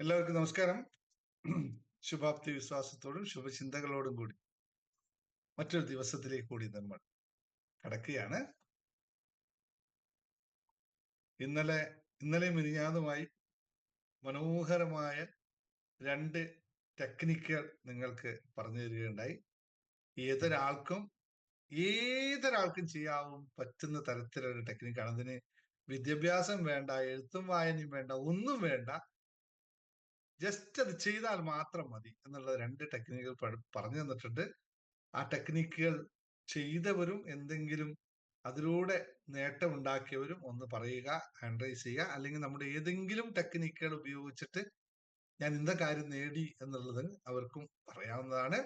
എല്ലാവർക്കും നമസ്കാരം. ശുഭാപ്തി വിശ്വാസത്തോടും ശുഭചിന്തകളോടും കൂടി മറ്റൊരു ദിവസത്തിലേക്ക് കൂടി നമ്മൾ കടക്കുകയാണ്. ഇന്നലെ മിനിഞ്ഞാന്നുമായി മനോഹരമായ 2 ടെക്നിക്കുകൾ നിങ്ങൾക്ക് പറഞ്ഞു തരികയുണ്ടായി. ഏതൊരാൾക്കും ചെയ്യാവും പറ്റുന്ന തരത്തിലുള്ള ടെക്നിക്കാണ്. അതിന് വിദ്യാഭ്യാസം വേണ്ട, എഴുത്തും വായനയും വേണ്ട, ഒന്നും വേണ്ട. ജസ്റ്റ് അത് ചെയ്താൽ മാത്രം മതി എന്നുള്ള 2 ടെക്നിക്കുകൾ പറഞ്ഞു തന്നിട്ടുണ്ട്. ആ ടെക്നിക്കുകൾ ചെയ്തവരും എന്തെങ്കിലും അതിലൂടെ നേട്ടം ഉണ്ടാക്കിയവരും ഒന്ന് പറയുക, ഹാൻഡ് റൈസ് ചെയ്യുക. അല്ലെങ്കിൽ നമ്മുടെ ഏതെങ്കിലും ടെക്നിക്കുകൾ ഉപയോഗിച്ചിട്ട് ഞാൻ ഇന്ന കാര്യം നേടി എന്നുള്ളത് അവർക്കും പറയാവുന്നതാണ്.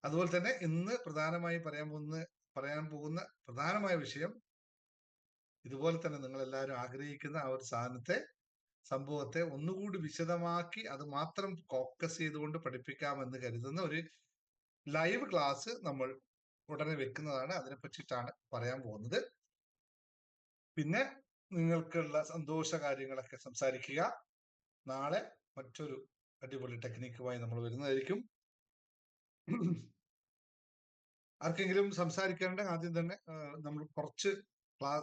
അതുപോലെ തന്നെ ഇന്ന് പ്രധാനമായി പറയാൻ പോകുന്ന പ്രധാനമായ വിഷയം, ഇതുപോലെ തന്നെ നിങ്ങൾ എല്ലാവരും ആഗ്രഹിക്കുന്ന ആ ഒരു സംഭവത്തെ ഒന്നുകൂടി വിശദമാക്കി അത് മാത്രം ഫോക്കസ് ചെയ്തുകൊണ്ട് പഠിപ്പിക്കാമെന്ന് കരുതുന്ന ഒരു ലൈവ് ക്ലാസ് നമ്മൾ ഉടനെ വെക്കുന്നതാണ്. അതിനെ പറ്റിയിട്ടാണ് പറയാൻ പോകുന്നത്. പിന്നെ നിങ്ങൾക്കുള്ള സന്തോഷ കാര്യങ്ങളൊക്കെ സംസാരിക്കുക. നാളെ മറ്റൊരു അടിപൊളി ടെക്നിക്കുമായി നമ്മൾ വരുന്നതായിരിക്കും. ആർക്കെങ്കിലും സംസാരിക്കേണ്ട ആദ്യം തന്നെ നമ്മൾ കുറച്ച്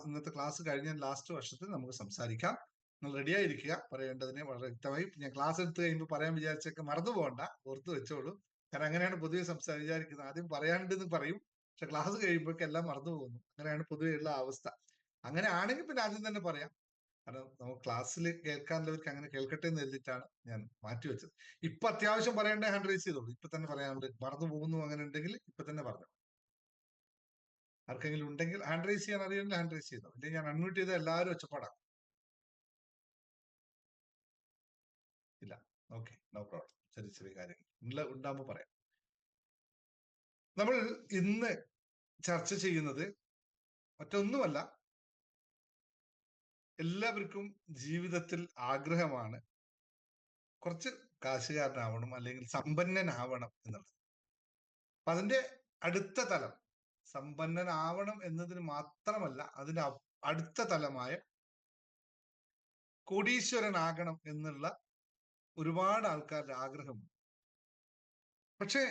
ഇന്നത്തെ ക്ലാസ് കഴിഞ്ഞ ലാസ്റ്റ് വർഷത്തിൽ നമുക്ക് സംസാരിക്കാം. നിങ്ങൾ റെഡി ആയിരിക്കുക പറയേണ്ടതിനെ വളരെ വ്യക്തമായി. ഞാൻ ക്ലാസ് എടുത്ത് കഴിയുമ്പോൾ പറയാൻ വിചാരിച്ചൊക്കെ മറന്നു പോകണ്ട, ഓർത്ത് വെച്ചോളൂ. കാരണം അങ്ങനെയാണ് പൊതുവെ വിചാരിക്കുന്നത്. ആദ്യം പറയാനുണ്ടെന്ന് പറയും, പക്ഷെ ക്ലാസ് കഴിയുമ്പോഴേക്കും എല്ലാം മറന്നു പോകുന്നു. അങ്ങനെയാണ് പൊതുവെ ഉള്ള അവസ്ഥ. അങ്ങനെ ആണെങ്കിൽ പിന്നെ ആദ്യം തന്നെ പറയാം. കാരണം നമുക്ക് ക്ലാസ്സിൽ കേൾക്കാനുള്ളവർക്ക് അങ്ങനെ കേൾക്കട്ടെ എന്ന് കരുതിയിട്ടാണ് ഞാൻ മാറ്റിവെച്ചത്. ഇപ്പൊ അത്യാവശ്യം പറയേണ്ട ഹാൻഡ് റൈസ് ചെയ്തോളൂ. ഇപ്പൊ തന്നെ പറയാനുണ്ട്. മറന്നു പോകുന്നു അങ്ങനെ ഉണ്ടെങ്കിൽ ഇപ്പൊ തന്നെ പറഞ്ഞു. ആർക്കെങ്കിലും ഉണ്ടെങ്കിൽ ഹാൻഡ് റൈസ് ചെയ്യാൻ അറിയാമെങ്കിൽ ഹാൻഡ് റൈസ് ചെയ്തോ. അല്ലെങ്കിൽ ഞാൻ അൺമ്യൂട്ട് ചെയ്ത എല്ലാവരും ഒച്ചപ്പാടാം. ഇല്ല, ഓക്കെ, നോ പ്രോബ്ലം. ചെറിയ ചെറിയ കാര്യങ്ങൾ ഉണ്ടാകുമ്പോൾ പറയാം. നമ്മൾ ഇന്ന് ചർച്ച ചെയ്യുന്നത് മറ്റൊന്നുമല്ല, എല്ലാവർക്കും ജീവിതത്തിൽ ആഗ്രഹമാണ് കുറച്ച് കാശുകാരനാവണം അല്ലെങ്കിൽ സമ്പന്നനാവണം എന്നുള്ളത്. അപ്പൊ അതിന്റെ അടുത്ത തലം സമ്പന്നനാവണം എന്നതിന് മാത്രമല്ല, അതിന്റെ അടുത്ത തലമായ കോടീശ്വരനാകണം എന്നുള്ള ഒരുപാട് ആൾക്കാരുടെ ആഗ്രഹമുണ്ട്. പക്ഷെ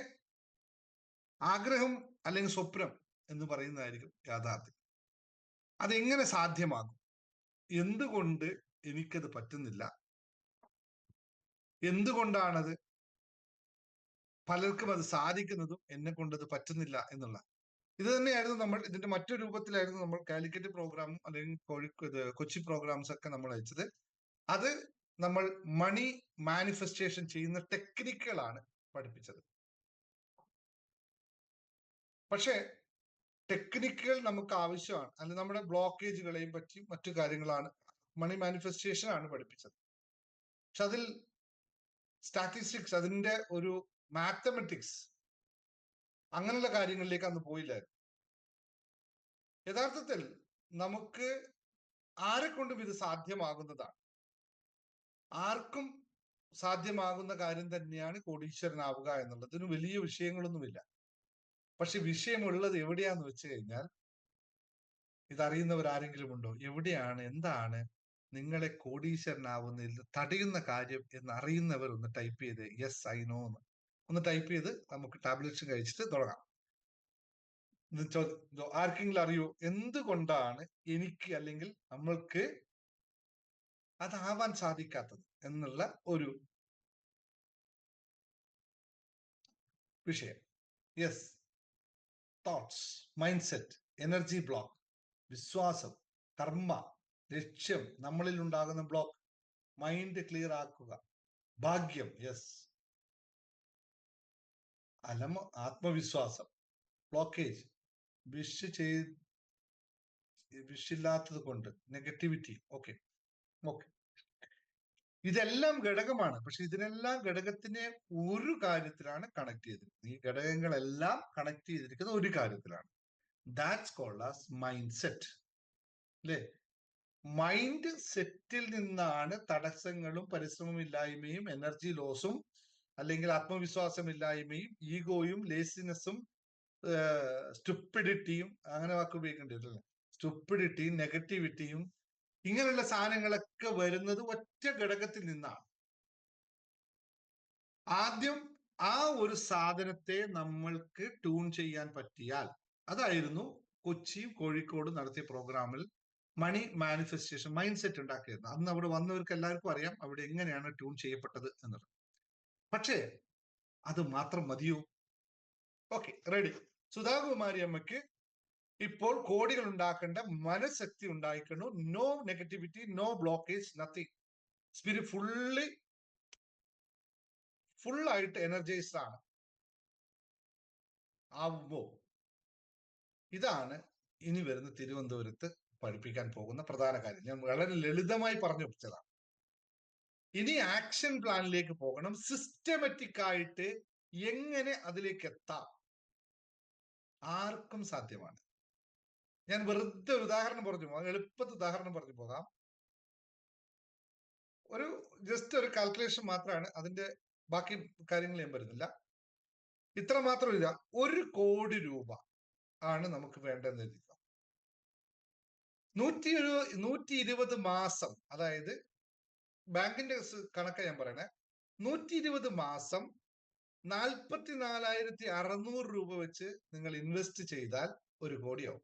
ആഗ്രഹം അല്ലെങ്കിൽ സ്വപ്നം എന്ന് പറയുന്നതായിരിക്കും യാഥാർത്ഥ്യം. അതെങ്ങനെ സാധ്യമാകും? എന്തുകൊണ്ട് എനിക്കത് പറ്റുന്നില്ല? എന്തുകൊണ്ടാണത് പലർക്കും അത് സാധിക്കുന്നതും എന്നെ കൊണ്ടത് പറ്റുന്നില്ല എന്നുള്ള ഇത് തന്നെയായിരുന്നു നമ്മൾ ഇതിന്റെ മറ്റൊരു രൂപത്തിലായിരുന്നു നമ്മൾ കാലിക്കറ്റ് പ്രോഗ്രാമും അല്ലെങ്കിൽ കൊച്ചി പ്രോഗ്രാംസ് ഒക്കെ നമ്മൾ അയച്ചത്. അത് നമ്മൾ മണി മാനിഫെസ്റ്റേഷൻ ചെയ്യുന്ന ടെക്നിക്കുകളാണ് പഠിപ്പിച്ചത്. പക്ഷെ ടെക്നിക്കുകൾ നമുക്ക് ആവശ്യമാണ്. അല്ലെങ്കിൽ നമ്മുടെ ബ്ലോക്കേജുകളെയും പറ്റി മറ്റു കാര്യങ്ങളാണ് മണി മാനിഫെസ്റ്റേഷൻ ആണ് പഠിപ്പിച്ചത്. പക്ഷെ അതിൽ സ്റ്റാറ്റിസ്റ്റിക്സ്, അതിന്റെ ഒരു മാത്തമെറ്റിക്സ്, അങ്ങനെയുള്ള കാര്യങ്ങളിലേക്ക് അന്ന് പോയില്ലായിരുന്നു. യഥാർത്ഥത്തിൽ നമുക്ക് ആരെക്കൊണ്ടും ഇത് സാധ്യമാകുന്നതാണ്. ആർക്കും സാധ്യമാകുന്ന കാര്യം തന്നെയാണ് കോടീശ്വരനാവുക എന്നുള്ളത്. ഇതിന് വലിയ വിഷയങ്ങളൊന്നുമില്ല. പക്ഷെ വിഷയമുള്ളത് എവിടെയാന്ന് വെച്ച് കഴിഞ്ഞാൽ, ഇതറിയുന്നവർ ആരെങ്കിലും ഉണ്ടോ? എവിടെയാണ്, എന്താണ് നിങ്ങളെ കോടീശ്വരനാവുന്നതിൽ തടയുന്ന കാര്യം എന്ന് അറിയുന്നവർ ഒന്ന് ടൈപ്പ് ചെയ്ത് യെസ് ഐ നോ എന്ന് ഒന്ന് ടൈപ്പ് ചെയ്ത് നമുക്ക് ടാബ്ലറ്റ്സ് കഴിച്ചിട്ട് തുടങ്ങാം. ആർക്കെങ്കിലും അറിയോ എന്തുകൊണ്ടാണ് എനിക്ക് അല്ലെങ്കിൽ നമ്മൾക്ക് അതാവാൻ സാധിക്കാത്തത് എന്നുള്ള ഒരു വിഷയം? Yes, thoughts, mind set, energy block, വിശ്വാസം, കർമ്മ, ലക്ഷ്യം, നമ്മളിൽ ഉണ്ടാകുന്ന ബ്ലോക്ക്, മൈൻഡ് ക്ലിയർ ആക്കുക, ഭാഗ്യം, യെസ്, ആത്മവിശ്വാസം, ബ്ലോക്കേജ്, വിഷില്ലാത്തത് കൊണ്ട്, നെഗറ്റിവിറ്റി. ഓക്കെ, ഇതെല്ലാം ഘടകമാണ്. പക്ഷെ ഇതിനെല്ലാം ഘടകത്തിനെ ഒരു കാര്യത്തിലാണ് കണക്ട് ചെയ്തിരിക്കുന്നത്. ഈ ഘടകങ്ങളെല്ലാം കണക്ട് ചെയ്തിരിക്കുന്ന ഒരു കാര്യത്തിലാണ്. That's called as mind set. അല്ലേ? മൈൻഡ് സെറ്റിൽ നിന്നാണ് തടസ്സങ്ങളും പരിശ്രമമില്ലായ്മയും എനർജി ലോസും അല്ലെങ്കിൽ ആത്മവിശ്വാസമില്ലായ്മയും ഈഗോയും ലേസിനെസ്സും സ്റ്റുപ്പിഡിറ്റിയും, അങ്ങനെ വാക്ക് ഉപയോഗിക്കേണ്ടി വരില്ല, സ്റ്റുപ്പിഡിറ്റിയും നെഗറ്റിവിറ്റിയും ഇങ്ങനെയുള്ള സാധനങ്ങളൊക്കെ വരുന്നത് ഒറ്റ ഘടകത്തിൽ നിന്നാണ്. ആദ്യം ആ ഒരു സാധനത്തെ നമ്മൾക്ക് ട്യൂൺ ചെയ്യാൻ പറ്റിയാൽ, അതായിരുന്നു കൊച്ചിയും കോഴിക്കോടും നടത്തിയ പ്രോഗ്രാമിൽ മണി മാനിഫെസ്റ്റേഷൻ മൈൻഡ് സെറ്റ് ഉണ്ടാക്കിയത്. അന്ന് അവിടെ വന്നവർക്ക് എല്ലാവർക്കും അറിയാം അവിടെ എങ്ങനെയാണ് ട്യൂൺ ചെയ്യപ്പെട്ടത് എന്നുള്ളത്. പക്ഷേ അത് മാത്രം മതിയോ? Okay, ready. സുധാകുമാരി അമ്മയ്ക്ക് ഇപ്പോൾ കോടികൾ ഉണ്ടാക്കേണ്ട മനഃശക്തി ഉണ്ടായിക്കണു. No negativity, no blockage, nothing. Spirit ഫുള്ളായിട്ട് എനർജൈസ്ഡ് ആണ്. ആവുമ്പോ ഇതാണ് ഇനി വരുന്ന തിരുവനന്തപുരത്ത് പഠിപ്പിക്കാൻ പോകുന്ന പ്രധാന കാര്യം. ഞാൻ വളരെ ലളിതമായി പറഞ്ഞു വെച്ചതാണ്. ഇനി ആക്ഷൻ പ്ലാനിലേക്ക് പോകണം. സിസ്റ്റമാറ്റിക് ആയിട്ട് എങ്ങനെ അതിലേക്ക് എത്താം, ആർക്കും സാധ്യമാണ്. ഞാൻ വെറുതെ ഒരു ഉദാഹരണം പറഞ്ഞു പോകാം, എളുപ്പത്തിൽ ഉദാഹരണം പറഞ്ഞു പോകാം. ഒരു ജസ്റ്റ് ഒരു കാൽക്കുലേഷൻ മാത്രമാണ്, അതിന്റെ ബാക്കി കാര്യങ്ങൾ ഞാൻ വരുന്നില്ല. ഇത്ര മാത്രമില്ല, 1 കോടി രൂപ ആണ് നമുക്ക് വേണ്ടതെന്ന് എഴുതിക്കാം. 120 മാസം, അതായത് ബാങ്കിന്റെ കണക്ക് ഞാൻ പറയണേ, 120 മാസം 44,600 രൂപ വെച്ച് നിങ്ങൾ ഇൻവെസ്റ്റ് ചെയ്താൽ 1 കോടിയാവും.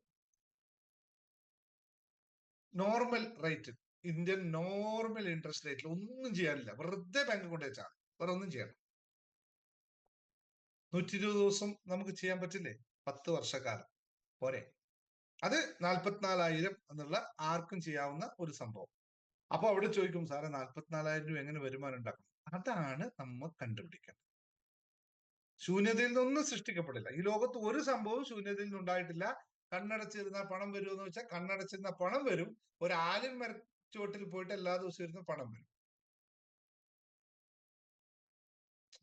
Normal rate, Indian normal interest റേറ്റിൽ ഒന്നും ചെയ്യാനില്ല, വെറുതെ ബാങ്ക് കൊണ്ടുവച്ചാണ്, വേറെ ഒന്നും ചെയ്യണം. 120 ദിവസം നമുക്ക് ചെയ്യാൻ പറ്റില്ലേ? 10 വർഷക്കാലം പോരെ? അത് 44,000 എന്നുള്ള ആർക്കും ചെയ്യാവുന്ന ഒരു സംഭവം. അപ്പൊ അവിടെ ചോദിക്കും, സാറേ 44,000 രൂപ എങ്ങനെ വരുമാനം ഉണ്ടാക്കും? അതാണ് നമ്മൾ കണ്ടുപിടിക്കേണ്ടത്. ശൂന്യതയിൽ നിന്നൊന്നും സൃഷ്ടിക്കപ്പെടില്ല. ഈ ലോകത്ത് ഒരു സംഭവവും ശൂന്യതയിൽ നിന്ന് ഉണ്ടായിട്ടില്ല. കണ്ണടച്ചിരുന്ന പണം വരുമെന്ന് വെച്ചാൽ കണ്ണടച്ചിരുന്ന പണം വരും. ഒരു ആലിൻ മരച്ചുവട്ടിൽ പോയിട്ട് എല്ലാ ദിവസവും ഇരുന്ന് പണം വരും.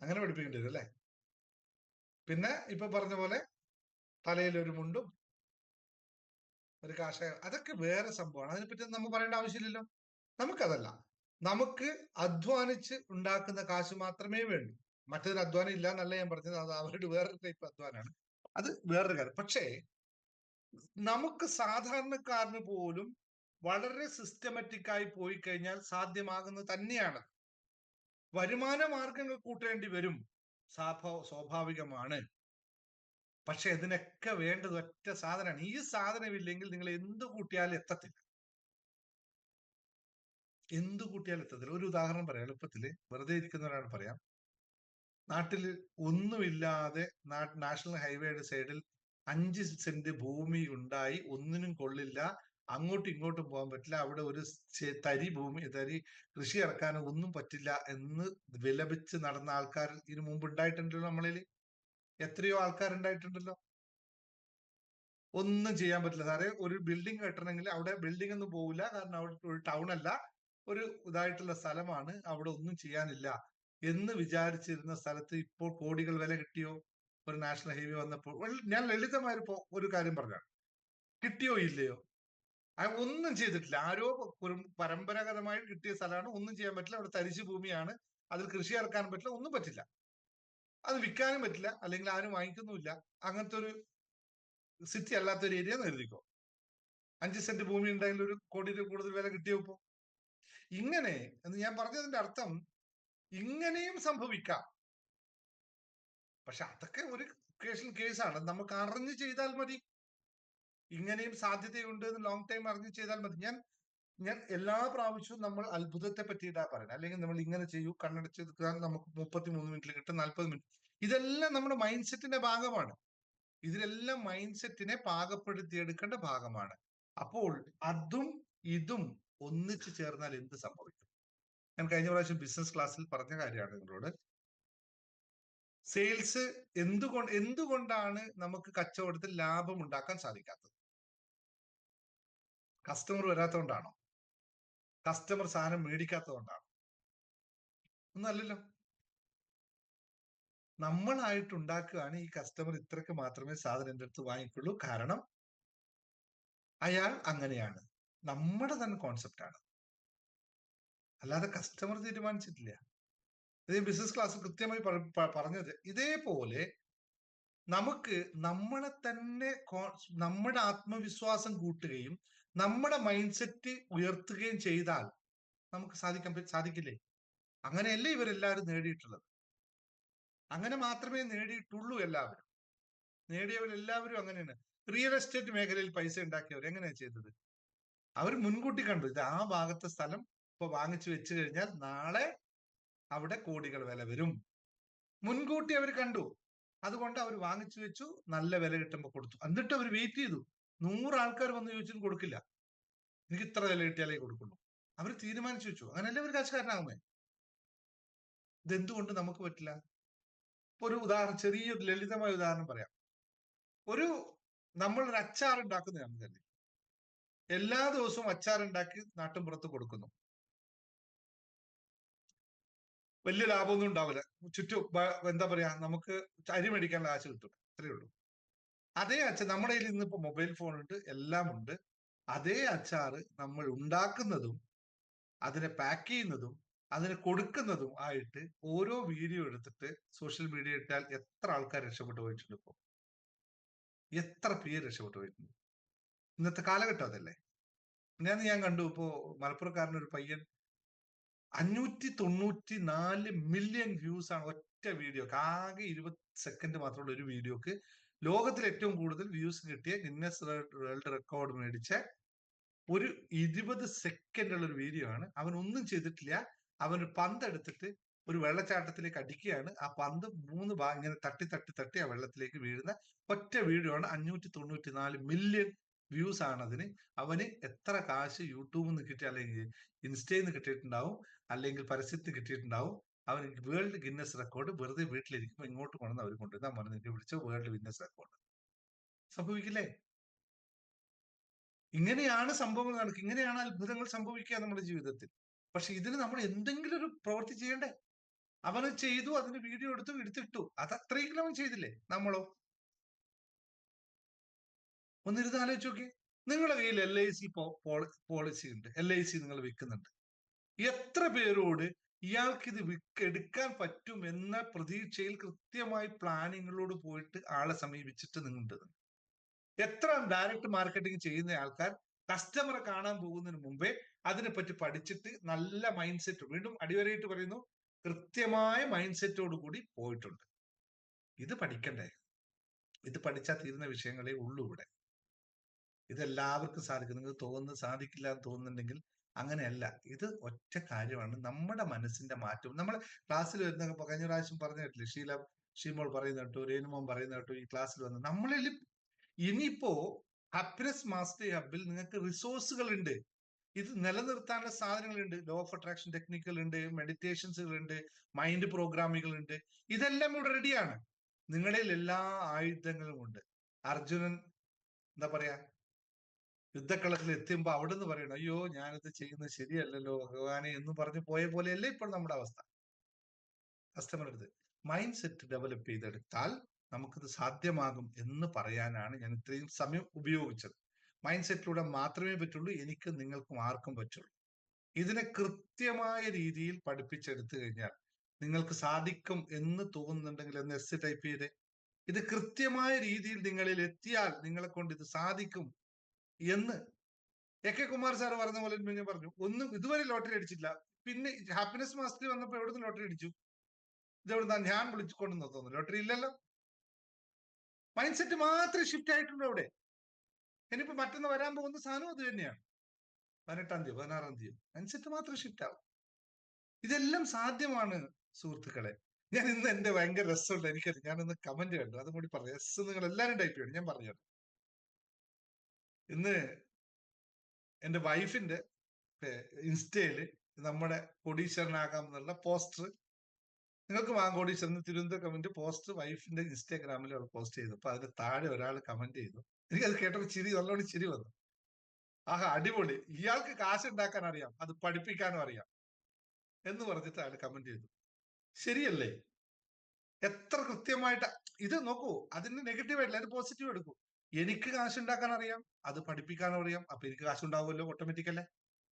അങ്ങനെ പഠിപ്പിക്കേണ്ടി വരും അല്ലെ? പിന്നെ ഇപ്പൊ പറഞ്ഞ പോലെ തലയിൽ ഒരു മുണ്ടും ഒരു കാഷായം, അതൊക്കെ വേറെ സംഭവമാണ്. അതിനെപ്പറ്റി നമ്മൾ പറയേണ്ട ആവശ്യമില്ലല്ലോ. നമുക്കതല്ല, നമുക്ക് അധ്വാനിച്ച് ഉണ്ടാക്കുന്ന കാശ് മാത്രമേ വേണ്ടൂ. മറ്റൊരു അധ്വാനം ഇല്ല എന്നല്ല ഞാൻ പറഞ്ഞത്, അത് അവരുടെ വേറൊരു ടൈപ്പ് അധ്വാനമാണ്, അത് വേറൊരു കാര്യം. പക്ഷേ നമുക്ക് സാധാരണക്കാരന് പോലും വളരെ സിസ്റ്റമാറ്റിക് ആയി പോയി കഴിഞ്ഞാൽ സാധ്യമാകുന്നത് തന്നെയാണ്. വരുമാന മാർഗങ്ങൾ കൂട്ടേണ്ടി വരും, സ്വാഭാവികമാണ്. പക്ഷെ ഇതിനൊക്കെ വേണ്ടത് ഒറ്റ സാധനമാണ്. ഈ സാധനമില്ലെങ്കിൽ നിങ്ങൾ എന്ത് കൂട്ടിയാലും എത്തത്തില്ല. എന്ത് കൂട്ടിയാലും എത്തത്തില്ല. ഒരു ഉദാഹരണം പറയാം, എളുപ്പത്തില് വെറുതെ ഇരിക്കുന്നവരാണ് പറയാം. നാട്ടില് ഒന്നുമില്ലാതെ നാഷണൽ ഹൈവേയുടെ സൈഡിൽ 5 സെന്റ് ഭൂമി ഉണ്ടായി, ഒന്നിനും കൊള്ളില്ല, അങ്ങോട്ടും ഇങ്ങോട്ടും പോകാൻ പറ്റില്ല, അവിടെ ഒരു തരി കൃഷി ഇറക്കാനോ ഒന്നും പറ്റില്ല എന്ന് വിലപിച്ച് നടന്ന ആൾക്കാർ ഇതിനു മുമ്പ് ഉണ്ടായിട്ടുണ്ടല്ലോ നമ്മളിൽ. എത്രയോ ആൾക്കാരുണ്ടായിട്ടുണ്ടല്ലോ. ഒന്നും ചെയ്യാൻ പറ്റില്ല സാറേ, ഒരു ബിൽഡിംഗ് കെട്ടണമെങ്കിൽ അവിടെ ബിൽഡിംഗ് ഒന്നും പോകില്ല, കാരണം അവിടെ ഒരു ടൗൺ അല്ല, ഒരു ഇതായിട്ടുള്ള സ്ഥലമാണ്, അവിടെ ഒന്നും ചെയ്യാനില്ല എന്ന് വിചാരിച്ചിരുന്ന സ്ഥലത്ത് ഇപ്പോൾ കോടികൾ വില കിട്ടിയോ? ഒരു നാഷണൽ ഹൈവേ വന്നപ്പോൾ. ഞാൻ ലളിതമായ ഒരു കാര്യം പറഞ്ഞാണ്, കിട്ടിയോ ഇല്ലയോ? ഒന്നും ചെയ്തിട്ടില്ല. ആരോ ഒരു പരമ്പരാഗതമായി കിട്ടിയ സ്ഥലമാണ്, ഒന്നും ചെയ്യാൻ പറ്റില്ല, അവിടെ തരിശു ഭൂമിയാണ്, അതിൽ കൃഷി ഇറക്കാനും പറ്റില്ല, ഒന്നും പറ്റില്ല, അത് വിൽക്കാനും പറ്റില്ല, അല്ലെങ്കിൽ ആരും വാങ്ങിക്കുന്നുമില്ല. അങ്ങനത്തെ ഒരു സിറ്റി അല്ലാത്ത ഒരു ഏരിയ എന്ന് എഴുതിക്കോ. 5 സെന്റ് ഭൂമി ഉണ്ടെങ്കിൽ 1 കോടി കൂടുതൽ വില കിട്ടിയപ്പോ. ഇങ്ങനെ എന്ന് ഞാൻ പറഞ്ഞതിന്റെ അർത്ഥം, ഇങ്ങനെയും സംഭവിക്കാം. പക്ഷെ അതൊക്കെ ഒരു കേസാണ്, നമുക്ക് അറിഞ്ഞു ചെയ്താൽ മതി. ഇങ്ങനെയും സാധ്യതയുണ്ട് എന്ന് ലോങ് ടൈം അറിഞ്ഞു ചെയ്താൽ മതി. ഞാൻ എല്ലാ പ്രാവശ്യവും നമ്മൾ അത്ഭുതത്തെ പറ്റിയിട്ടാ പറയുന്നത്. അല്ലെങ്കിൽ നമ്മൾ ഇങ്ങനെ ചെയ്യൂ, കണ്ണടച്ച് നമുക്ക് 33 മിനിറ്റിൽ കിട്ടും, 40 മിനിറ്റ്. ഇതെല്ലാം നമ്മുടെ മൈൻഡ് സെറ്റിന്റെ ഭാഗമാണ്. ഇതിലെല്ലാം മൈൻഡ് സെറ്റിനെ പാകപ്പെടുത്തിയെടുക്കേണ്ട ഭാഗമാണ്. അപ്പോൾ അതും ഇതും ഒന്നിച്ചു ചേർന്നാൽ എന്ത് സംഭവിക്കും? ഞാൻ കഴിഞ്ഞ പ്രാവശ്യം ബിസിനസ് ക്ലാസ്സിൽ പറഞ്ഞ കാര്യമാണ് നിങ്ങളോട്. സെയിൽസ് എന്തുകൊണ്ടാണ് നമുക്ക് കച്ചവടത്തിൽ ലാഭം ഉണ്ടാക്കാൻ സാധിക്കാത്തത്? കസ്റ്റമർ വരാത്തതുകൊണ്ടാണോ? കസ്റ്റമർ സാധനം മേടിക്കാത്തതുകൊണ്ടാണോ? ഒന്നല്ലല്ലോ. നമ്മളായിട്ട് ഉണ്ടാക്കുകയാണ് ഈ കസ്റ്റമർ ഇത്രക്ക് മാത്രമേ സാധനം എൻ്റെ അടുത്ത് വാങ്ങിക്കുള്ളൂ, കാരണം അയാൾ അങ്ങനെയാണ്. നമ്മുടെ തന്നെ കോൺസെപ്റ്റ് ആണ്, അല്ലാതെ കസ്റ്റമർ തീരുമാനിച്ചിട്ടില്ല. ഇത് ബിസിനസ് ക്ലാസ് കൃത്യമായി പറഞ്ഞത്. ഇതേപോലെ നമുക്ക് നമ്മളെ തന്നെ നമ്മുടെ ആത്മവിശ്വാസം കൂട്ടുകയും നമ്മുടെ മൈൻഡ് സെറ്റ് ഉയർത്തുകയും ചെയ്താൽ നമുക്ക് സാധിക്കില്ലേ? അങ്ങനെയല്ലേ ഇവരെല്ലാവരും നേടിയിട്ടുള്ളത്. അങ്ങനെ മാത്രമേ നേടിയിട്ടുള്ളൂ. എല്ലാവരും നേടിയവരെല്ലാവരും അങ്ങനെയാണ്. റിയൽ എസ്റ്റേറ്റ് മേഖലയിൽ പൈസ ഉണ്ടാക്കിയവർ എങ്ങനെയാ ചെയ്തത്? അവർ മുൻകൂട്ടി കണ്ടു, ഇത് ആ ഭാഗത്തെ സ്ഥലം ഇപ്പൊ വാങ്ങിച്ചു വെച്ചു കഴിഞ്ഞാൽ നാളെ അവിടെ കോടികൾ വില വരും. മുൻകൂട്ടി അവർ കണ്ടു. അതുകൊണ്ട് അവർ വാങ്ങിച്ചു വെച്ചു, നല്ല വില കിട്ടുമ്പോൾ കൊടുത്തു. എന്നിട്ട് അവർ വെയിറ്റ് ചെയ്തു. 100 ആൾക്കാർ വന്ന് ചോദിച്ചിട്ട് കൊടുക്കില്ല. എനിക്ക് ഇത്ര വില കിട്ടിയാലേ കൊടുക്കുള്ളൂ. അവർ തീരുമാനിച്ചു വെച്ചു. അങ്ങനല്ലേ ഒരു കാശുകാരനാകുന്നേ. ഇതെന്തുകൊണ്ട് നമുക്ക് പറ്റില്ല? ഒരു ഉദാഹരണം, ചെറിയൊരു ലളിതമായ ഉദാഹരണം പറയാം. നമ്മളൊരു അച്ചാർ ഉണ്ടാക്കുന്നതാണ് തന്നെ. എല്ലാ ദിവസവും അച്ചാർ ഉണ്ടാക്കി നാട്ടിൻപുറത്ത് കൊടുക്കുന്നു. വലിയ ലാഭമൊന്നും ഉണ്ടാവില്ല. ചുറ്റും എന്താ പറയാ, നമുക്ക് അരി മേടിക്കാനുള്ള കാശ് കിട്ടും, അത്രയേ ഉള്ളൂ. അതേ അച്ചാർ നമ്മുടെ കയ്യിൽ ഇന്നിപ്പോ മൊബൈൽ ഫോൺ ഉണ്ട്, എല്ലാം ഉണ്ട്. അതേ അച്ചാറ് നമ്മൾ ഉണ്ടാക്കുന്നതും അതിനെ പാക്ക് ചെയ്യുന്നതും അതിനെ കൊടുക്കുന്നതും ആയിട്ട് ഓരോ വീഡിയോ എടുത്തിട്ട് സോഷ്യൽ മീഡിയ ഇട്ടാൽ എത്ര ആൾക്കാർ രക്ഷപ്പെട്ടു പോയിട്ടുണ്ട്? ഇപ്പോ എത്ര പേര് രക്ഷപ്പെട്ടു പോയിട്ടുണ്ട്? ഇന്നത്തെ കാലഘട്ടം അതല്ലേ. ഞാൻ കണ്ടു, ഇപ്പോ മലപ്പുറക്കാരനൊരു പയ്യൻ 594 മില്യൺ വ്യൂസ് ആണ് ഒറ്റ വീഡിയോക്ക്. ആകെ 20 സെക്കൻഡ് മാത്രമുള്ള ഒരു വീഡിയോക്ക് ലോകത്തിൽ ഏറ്റവും കൂടുതൽ വ്യൂസ് കിട്ടിയ ഗിന്നസ് വേൾഡ് റെക്കോർഡ് മേടിച്ച ഒരു 20 സെക്കൻഡ് ഉള്ള ഒരു വീഡിയോ ആണ്. അവൻ ഒന്നും ചെയ്തിട്ടില്ല. അവൻ ഒരു പന്ത് എടുത്തിട്ട് ഒരു വെള്ളച്ചാട്ടത്തിലേക്ക് അടിക്കുകയാണ്. ആ പന്ത് 3 ഭാഗം ഇങ്ങനെ തട്ടി തട്ടി തട്ടി ആ വെള്ളത്തിലേക്ക് വീഴുന്ന ഒറ്റ വീഡിയോ ആണ്. 594 മില്യൺ വ്യൂസ് ആണ് അതിന്. അവന് എത്ര കാശ് യൂട്യൂബിൽ നിന്ന് കിട്ടി, അല്ലെങ്കിൽ ഇൻസ്റ്റയിൽ നിന്ന് കിട്ടിയിട്ടുണ്ടാവും, അല്ലെങ്കിൽ പരസ്യത്തിന് കിട്ടിയിട്ടുണ്ടാവും. അവൻ വേൾഡ് ഗിന്നസ് റെക്കോർഡ് വെറുതെ വീട്ടിലിരിക്കുമ്പോൾ ഇങ്ങോട്ട് കൊണ്ടുവന്ന് അവർ കൊണ്ടുവന്നാ പറഞ്ഞ് വിളിച്ച വേൾഡ് ഗിന്നസ് റെക്കോർഡ്. സംഭവിക്കില്ലേ? ഇങ്ങനെയാണ് സംഭവങ്ങൾ നടക്കുക. ഇങ്ങനെയാണ് അത്ഭുതങ്ങൾ സംഭവിക്കുക നമ്മുടെ ജീവിതത്തിൽ. പക്ഷെ ഇതിന് നമ്മൾ എന്തെങ്കിലും ഒരു പ്രവൃത്തി ചെയ്യണ്ടേ? അവന് ചെയ്തു, അതിന് വീഡിയോ എടുത്തിട്ടു. അത് അത്രയെങ്കിലും അവൻ ചെയ്തില്ലേ? നമ്മളോ? ഒന്നിരുന്ന് ആലോചിച്ച് നോക്കി. നിങ്ങളുടെ കയ്യിൽ LIC പോളിസി ഉണ്ട്, LIC നിങ്ങൾ വിൽക്കുന്നുണ്ട്. എത്ര പേരോട് ഇയാൾക്ക് ഇത് എടുക്കാൻ പറ്റും എന്ന പ്രതീക്ഷയിൽ കൃത്യമായി പ്ലാനിങ്ങളോട് പോയിട്ട് ആളെ സമീപിച്ചിട്ട് നിങ്ങളുണ്ട്? എത്ര ഡയറക്റ്റ് മാർക്കറ്റിംഗ് ചെയ്യുന്ന ആൾക്കാർ കസ്റ്റമറെ കാണാൻ പോകുന്നതിന് മുമ്പേ അതിനെപ്പറ്റി പഠിച്ചിട്ട് നല്ല മൈൻഡ് സെറ്റ്, വീണ്ടും അടിവരയിട്ട് പറയുന്നു, കൃത്യമായ മൈൻഡ് സെറ്റോട് കൂടി പോയിട്ടുണ്ട്. ഇത് പഠിക്കണ്ടേ? ഇത് പഠിച്ചാൽ തീരുന്ന വിഷയങ്ങളേ ഉള്ളൂ ഇവിടെ. ഇതെല്ലാവർക്കും സാധിക്കും. നിങ്ങൾക്ക് തോന്നുന്നത് സാധിക്കില്ല എന്ന് തോന്നുന്നുണ്ടെങ്കിൽ അങ്ങനെയല്ല. ഇത് ഒറ്റ കാര്യമാണ്, നമ്മുടെ മനസ്സിന്റെ മാറ്റം. നമ്മൾ ക്ലാസ്സിൽ വരുന്ന കഴിഞ്ഞ പ്രാവശ്യം പറഞ്ഞു കേട്ടില്ലേ, ഷീമോൾ പറയുന്ന കേട്ടു, രേണുമോൻ പറയുന്ന കേട്ടു, ഈ ക്ലാസ്സിൽ വന്ന് നമ്മളിൽ ഇനിയിപ്പോ ഹാപ്പിനെസ് മാസ്റ്ററി ഹബിൽ നിങ്ങൾക്ക് റിസോഴ്സുകൾ ഉണ്ട്. ഇത് നിലനിർത്താനുള്ള സാധനങ്ങളുണ്ട്. ലോ ഓഫ് അട്രാക്ഷൻ ടെക്നിക്കുകൾ ഉണ്ട്, മെഡിറ്റേഷൻസുകൾ ഉണ്ട്, മൈൻഡ് പ്രോഗ്രാമുകൾ ഉണ്ട്. ഇതെല്ലാം ഇവിടെ റെഡിയാണ്. നിങ്ങളിൽ എല്ലാ ആയുധങ്ങളും ഉണ്ട്. അർജുനൻ എന്താ പറയാ, യുദ്ധക്കളത്തിൽ എത്തുമ്പോ അവിടുന്ന് പറയണം, അയ്യോ ഞാനിത് ചെയ്യുന്നത് ശരിയല്ലല്ലോ ഭഗവാനെ എന്ന് പറഞ്ഞു പോയ പോലെയല്ലേ ഇപ്പോൾ നമ്മുടെ അവസ്ഥ. കസ്റ്റമർ എടുത്ത് മൈൻഡ് സെറ്റ് ഡെവലപ്പ് ചെയ്തെടുത്താൽ നമുക്കിത് സാധ്യമാകും എന്ന് പറയാനാണ് ഞാൻ ഇത്രയും സമയം ഉപയോഗിച്ചത്. മൈൻഡ് സെറ്റിലൂടെ മാത്രമേ പറ്റുള്ളൂ, എനിക്ക് നിങ്ങൾക്കും ആർക്കും പറ്റുള്ളൂ. ഇതിനെ കൃത്യമായ രീതിയിൽ പഠിപ്പിച്ചെടുത്തു കഴിഞ്ഞാൽ നിങ്ങൾക്ക് സാധിക്കും എന്ന് തോന്നുന്നുണ്ടെങ്കിൽ എന്ന് എസ് ടൈപ്പ് ചെയ്തേ. ഇത് കൃത്യമായ രീതിയിൽ നിങ്ങളിൽ എത്തിയാൽ നിങ്ങളെ കൊണ്ട് ഇത് സാധിക്കും എന്ന് AK കുമാർ സാർ പറഞ്ഞ പോലെ ഞാൻ പറഞ്ഞു, ഒന്നും ഇതുവരെ ലോട്ടറി അടിച്ചിട്ടില്ല. പിന്നെ ഹാപ്പിനെസ് മാസ്റ്ററി വന്നപ്പോ എവിടുന്ന് ലോട്ടറി അടിച്ചു? ഇതെവിടുന്നാ ഞാൻ വിളിച്ചുകൊണ്ടെന്ന് തോന്നുന്നു? ലോട്ടറി ഇല്ലല്ലോ. മൈൻഡ് സെറ്റ് മാത്രമേ ഷിഫ്റ്റ് ആയിട്ടുള്ളൂ അവിടെ. ഇനിയിപ്പോ മറ്റൊന്ന് വരാൻ പോകുന്ന സാധനം അത് തന്നെയാണ്. 18-ാം തീയതി 16-ാം തീയതി മൈൻഡ് സെറ്റ് മാത്രം ഷിഫ്റ്റ് ആവും. ഇതെല്ലാം സാധ്യമാണ് സുഹൃത്തുക്കളെ. ഞാൻ ഇന്ന് എന്റെ ഭയങ്കര രസമുണ്ട്, എനിക്കറിയാം. ഞാനിന്ന് കമന്റ് കണ്ടു, അതും കൂടി പറഞ്ഞു. എസ് നിങ്ങൾ എല്ലാരും ടൈപ്പ് ചെയ്യണം, ഞാൻ പറഞ്ഞു. ഇന്ന് എന്റെ വൈഫിന്റെ ഇൻസ്റ്റയില് നമ്മുടെ കോടീശ്വരനാകാം എന്നുള്ള പോസ്റ്റർ, നിങ്ങൾക്ക് കോടീശ്വരൻ തിരുവനന്തപുരം കമന്റ് പോസ്റ്റർ വൈഫിന്റെ ഇൻസ്റ്റാഗ്രാമിൽ അവൾ പോസ്റ്റ് ചെയ്തു. അപ്പൊ അതിന് താഴെ ഒരാൾ കമന്റ് ചെയ്തു. എനിക്കത് കേട്ടപ്പോൾ നല്ലോണം ചിരി വന്നു. ആഹാ അടിപൊളി, ഇയാൾക്ക് കാശ് ഉണ്ടാക്കാൻ അറിയാം, അത് പഠിപ്പിക്കാനും അറിയാം എന്ന് പറഞ്ഞിട്ട് അയാൾ കമന്റ് ചെയ്തു. ശരിയല്ലേ? എത്ര കൃത്യമായിട്ട് ഇത് നോക്കൂ. അതിന് നെഗറ്റീവ് ആയിട്ടില്ല, അത് പോസിറ്റീവ് എടുക്കൂ. എനിക്ക് കാശ് ഉണ്ടാക്കാൻ അറിയാം, അത് പഠിപ്പിക്കാനും അറിയാം, അപ്പൊ എനിക്ക് കാശ് ഉണ്ടാവുമല്ലോ ഓട്ടോമാറ്റിക്കല്ലേ.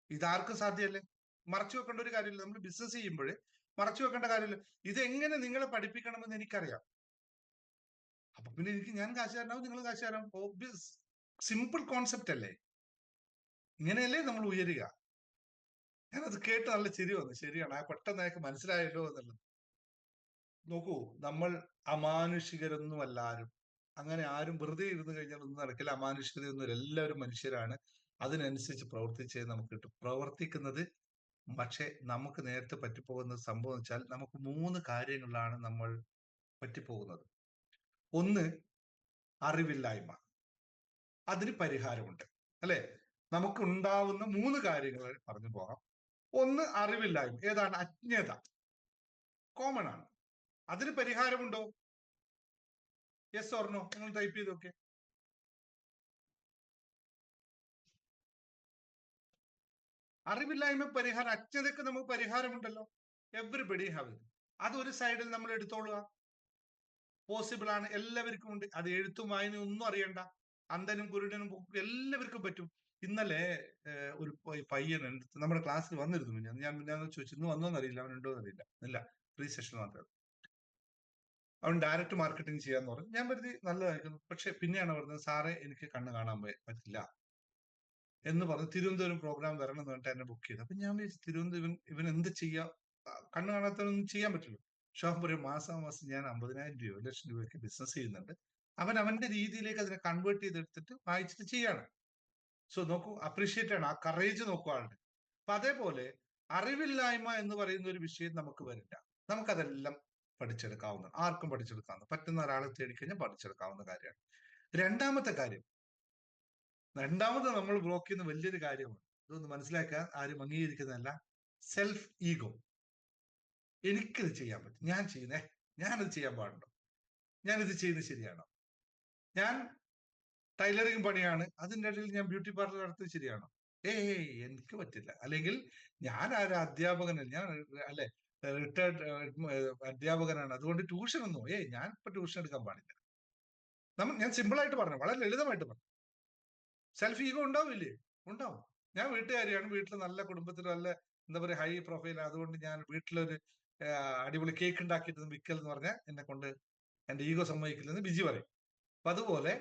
ഇതാർക്കും സാധ്യമല്ലേ? മറച്ചു വെക്കേണ്ട ഒരു കാര്യമില്ല. നമ്മൾ ബിസിനസ് ചെയ്യുമ്പോൾ മറച്ചു വെക്കേണ്ട കാര്യമില്ല. ഇതെങ്ങനെ നിങ്ങളെ പഠിപ്പിക്കണമെന്ന് എനിക്കറിയാം. അപ്പൊ പിന്നെ ഞാൻ കാശുകാരനാവും, നിങ്ങൾ കാശുകാരാവും. ഓബ്വിയസ്, സിമ്പിൾ കോൺസെപ്റ്റ് അല്ലേ? ഇങ്ങനെയല്ലേ നമ്മൾ ഉയരുക. ഞാനത് കേട്ട് നല്ല ചിരി വന്നു. ശരിയാണ്, ആ പെട്ടെന്ന് അയാൾക്ക് മനസ്സിലായല്ലോ എന്നുള്ളത്. നോക്കൂ, നമ്മൾ അമാനുഷികരൊന്നും അല്ല ആരും. അങ്ങനെ ആരും വെറുതെ ഇരുന്ന് കഴിഞ്ഞാൽ ഒന്നും നടക്കില്ല. അമാനുഷികതയൊന്നും എല്ലാവരും മനുഷ്യരാണ്. അതിനനുസരിച്ച് പ്രവർത്തിച്ചേ നമുക്ക് കിട്ടും. പ്രവർത്തിക്കുന്നത്, പക്ഷെ നമുക്ക് നേരത്തെ പറ്റിപ്പോകുന്ന സംഭവം വെച്ചാൽ നമുക്ക് 3 കാര്യങ്ങളിലാണ് നമ്മൾ പറ്റിപ്പോകുന്നത്. ഒന്ന്, അറിവില്ലായ്മ. അതിന് പരിഹാരമുണ്ട്, അല്ലെ? നമുക്ക് ഉണ്ടാവുന്ന 3 കാര്യങ്ങൾ പറഞ്ഞു പോകാം. ഒന്ന്, അറിവില്ലായ്മ. ഏതാണ്? അജ്ഞത. കോമൺ ആണ്. അതിന് പരിഹാരമുണ്ടോ? Yes or no? നിങ്ങൾ ടൈപ്പ് ചെയ്ത് നോക്കെ. അറിവില്ലായ്മ പരിഹാരം. അജ്ഞതയ്ക്ക് നമുക്ക് പരിഹാരമുണ്ടല്ലോ. Everybody have it. അതൊരു സൈഡിൽ നമ്മൾ എടുത്തോളുക. പോസിബിൾ ആണ്, എല്ലാവർക്കും ഉണ്ട്. അത് എഴുത്തും വായനയും ഒന്നും അറിയണ്ട. അന്ധനും കുരുടനും എല്ലാവർക്കും പറ്റും. ഇന്നലെ ഒരു പയ്യൻ നമ്മുടെ ക്ലാസ്സിൽ വന്നിരുന്നു. ഞാൻ ചോദിച്ചു, ഇന്ന് വന്നോന്ന് അറിയില്ല, അവൻ ഉണ്ടോന്ന് അറിയില്ല. ഇല്ല, പ്രീ സെഷൻ മാത്രമേ. അവൻ ഡയറക്റ്റ് മാർക്കറ്റിംഗ് ചെയ്യാന്ന് പറഞ്ഞു. ഞാൻ കരുതി നല്ലതായിരിക്കുന്നു. പക്ഷെ പിന്നെയാണ് പറഞ്ഞത്, സാറേ എനിക്ക് കണ്ണ് കാണാൻ പറ്റില്ല എന്ന് പറഞ്ഞ് തിരുവനന്തപുരം പ്രോഗ്രാം വരണം എന്ന് പറഞ്ഞിട്ട് എന്നെ ബുക്ക് ചെയ്തു. അപ്പൊ ഞാൻ വിചാരിച്ചു, തിരുവനന്തപുരം ഇവൻ എന്ത് ചെയ്യാം, കണ്ണ് കാണാത്തവനൊന്നും ചെയ്യാൻ പറ്റില്ല. ഷോപ്പ് പറയും, മാസം ഞാൻ 50,000 രൂപയോ 1,00,000 രൂപയൊക്കെ ബിസിനസ് ചെയ്യുന്നുണ്ട്. അവൻ അവന്റെ രീതിയിലേക്ക് അതിനെ കൺവേർട്ട് ചെയ്തെടുത്തിട്ട് വായിച്ചിട്ട് ചെയ്യാണ്. സോ നോക്കൂ, അപ്രീഷിയേറ്റ് ആണ്, ആ കറേജ് നോക്കൂ ആളുടെ. അപ്പൊ അതേപോലെ അറിവില്ലായ്മ എന്ന് പറയുന്ന ഒരു വിഷയം നമുക്ക് വരില്ല. നമുക്കതെല്ലാം പഠിച്ചെടുക്കാവുന്ന, ആർക്കും പഠിച്ചെടുക്കാവുന്ന, പറ്റുന്ന ഒരാളെ തേടിക്കഴിഞ്ഞാൽ പഠിച്ചെടുക്കാവുന്ന കാര്യമാണ്. രണ്ടാമത്തെ കാര്യം, രണ്ടാമത് നമ്മൾ ബ്ലോക്ക് ചെയ്യുന്ന വലിയൊരു കാര്യമാണ്. ഇതൊന്ന് മനസ്സിലാക്കാൻ ആരും അംഗീകരിക്കുന്നതല്ല, സെൽഫ് ഈഗോ. എനിക്കിത് ചെയ്യാൻ പറ്റും, ഞാൻ ചെയ്യുന്നേ, ഞാനത് ചെയ്യാൻ പാടുണ്ടോ, ഞാനിത് ചെയ്യുന്നത് ശരിയാണോ, ഞാൻ ടൈലറിങ് പണിയാണ്, അതിൻ്റെ ഇടയിൽ ഞാൻ ബ്യൂട്ടി പാർലർ നടത്തുന്നത് ശരിയാണോ? ഏയ് എനിക്ക് പറ്റില്ല. അല്ലെങ്കിൽ ഞാൻ ഒരു അധ്യാപകനല്ല, ഞാൻ അല്ലെ റിട്ടയർഡ് അധ്യാപകനാണ്, അതുകൊണ്ട് ട്യൂഷൻ ഒന്നും ഞാൻ ഇപ്പൊ ട്യൂഷൻ എടുക്കാൻ പാടില്ല. ഞാൻ സിമ്പിൾ ആയിട്ട് പറഞ്ഞു, വളരെ ലളിതമായിട്ട് പറഞ്ഞു. സെൽഫ് ഈഗോ ഉണ്ടാവില്ലേ? ഉണ്ടാവും. ഞാൻ വീട്ടുകാരിയാണ്, വീട്ടിൽ നല്ല കുടുംബത്തിൽ നല്ല എന്താ പറയുക ഹൈ പ്രൊഫൈൽ, അതുകൊണ്ട് ഞാൻ വീട്ടിലൊരു അടിപൊളി കേക്ക് ഉണ്ടാക്കിയിട്ട് വിൽക്കൽ എന്ന് പറഞ്ഞാൽ എന്നെ കൊണ്ട് എന്റെ ഈഗോ സമ്മതിക്കില്ലെന്ന് ബിജി പറയും. അപ്പൊ അതുപോലെ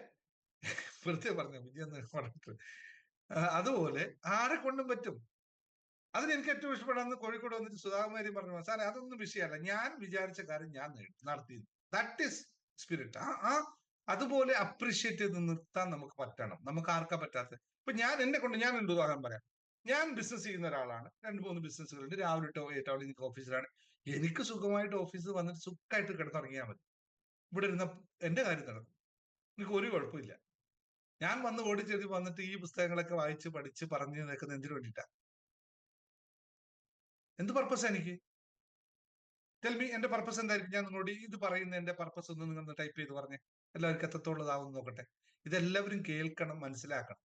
വെറുതെ പറഞ്ഞു ബിജി എന്ന് പറഞ്ഞിട്ട്, അതുപോലെ ആരെ കൊണ്ടും പറ്റും. അതിന് എനിക്ക് ഏറ്റവും ഇഷ്ടപ്പെടാന്ന് കോഴിക്കോട് വന്നിട്ട് സുധാകുമാരി പറഞ്ഞു, സാറേ അതൊന്നും വിഷയമല്ല, ഞാൻ വിചാരിച്ച കാര്യം ഞാൻ നടത്തി. That is spirit. അതുപോലെ അപ്രീഷിയേറ്റ് ചെയ്ത് നിർത്താൻ നമുക്ക് പറ്റണം. നമുക്ക് ആർക്കാ പറ്റാത്തത്? ഇപ്പൊ ഞാൻ ഒരു ഉദാഹരണം പറയാം. ഞാൻ ബിസിനസ് ചെയ്യുന്ന ഒരാളാണ്, 2-3 ബിസിനസ്സുകളുണ്ട്. രാവിലെ 8 എനിക്ക് ഓഫീസിലാണ്. എനിക്ക് സുഖമായിട്ട് ഓഫീസിൽ വന്നിട്ട് സുഖമായിട്ട് കിടന്നുറങ്ങിയാൽ മതി. ഇവിടെ ഇരുന്ന എന്റെ കാര്യം നടക്കും, എനിക്ക് ഒരു കുഴപ്പമില്ല. ഞാൻ വന്ന് ഓടിച്ചെടുത്ത് വന്നിട്ട് ഈ പുസ്തകങ്ങളൊക്കെ വായിച്ച് പഠിച്ച് പറഞ്ഞു നിൽക്കുന്നത് എന്തിനു വേണ്ടിയിട്ടാ? എന്ത് പർപ്പസാ എനിക്ക്? ടെൽമി, എന്റെ പർപ്പസ് എന്തായിരിക്കും? ഞാൻ നിങ്ങളോട് ഇത് പറയുന്ന എന്റെ പർപ്പസ് ഒന്ന് നിങ്ങൾ ടൈപ്പ് ചെയ്ത് പറഞ്ഞേ, എല്ലാവർക്കും എത്രത്തോളതാവും നോക്കട്ടെ. ഇതെല്ലാവരും കേൾക്കണം, മനസ്സിലാക്കണം.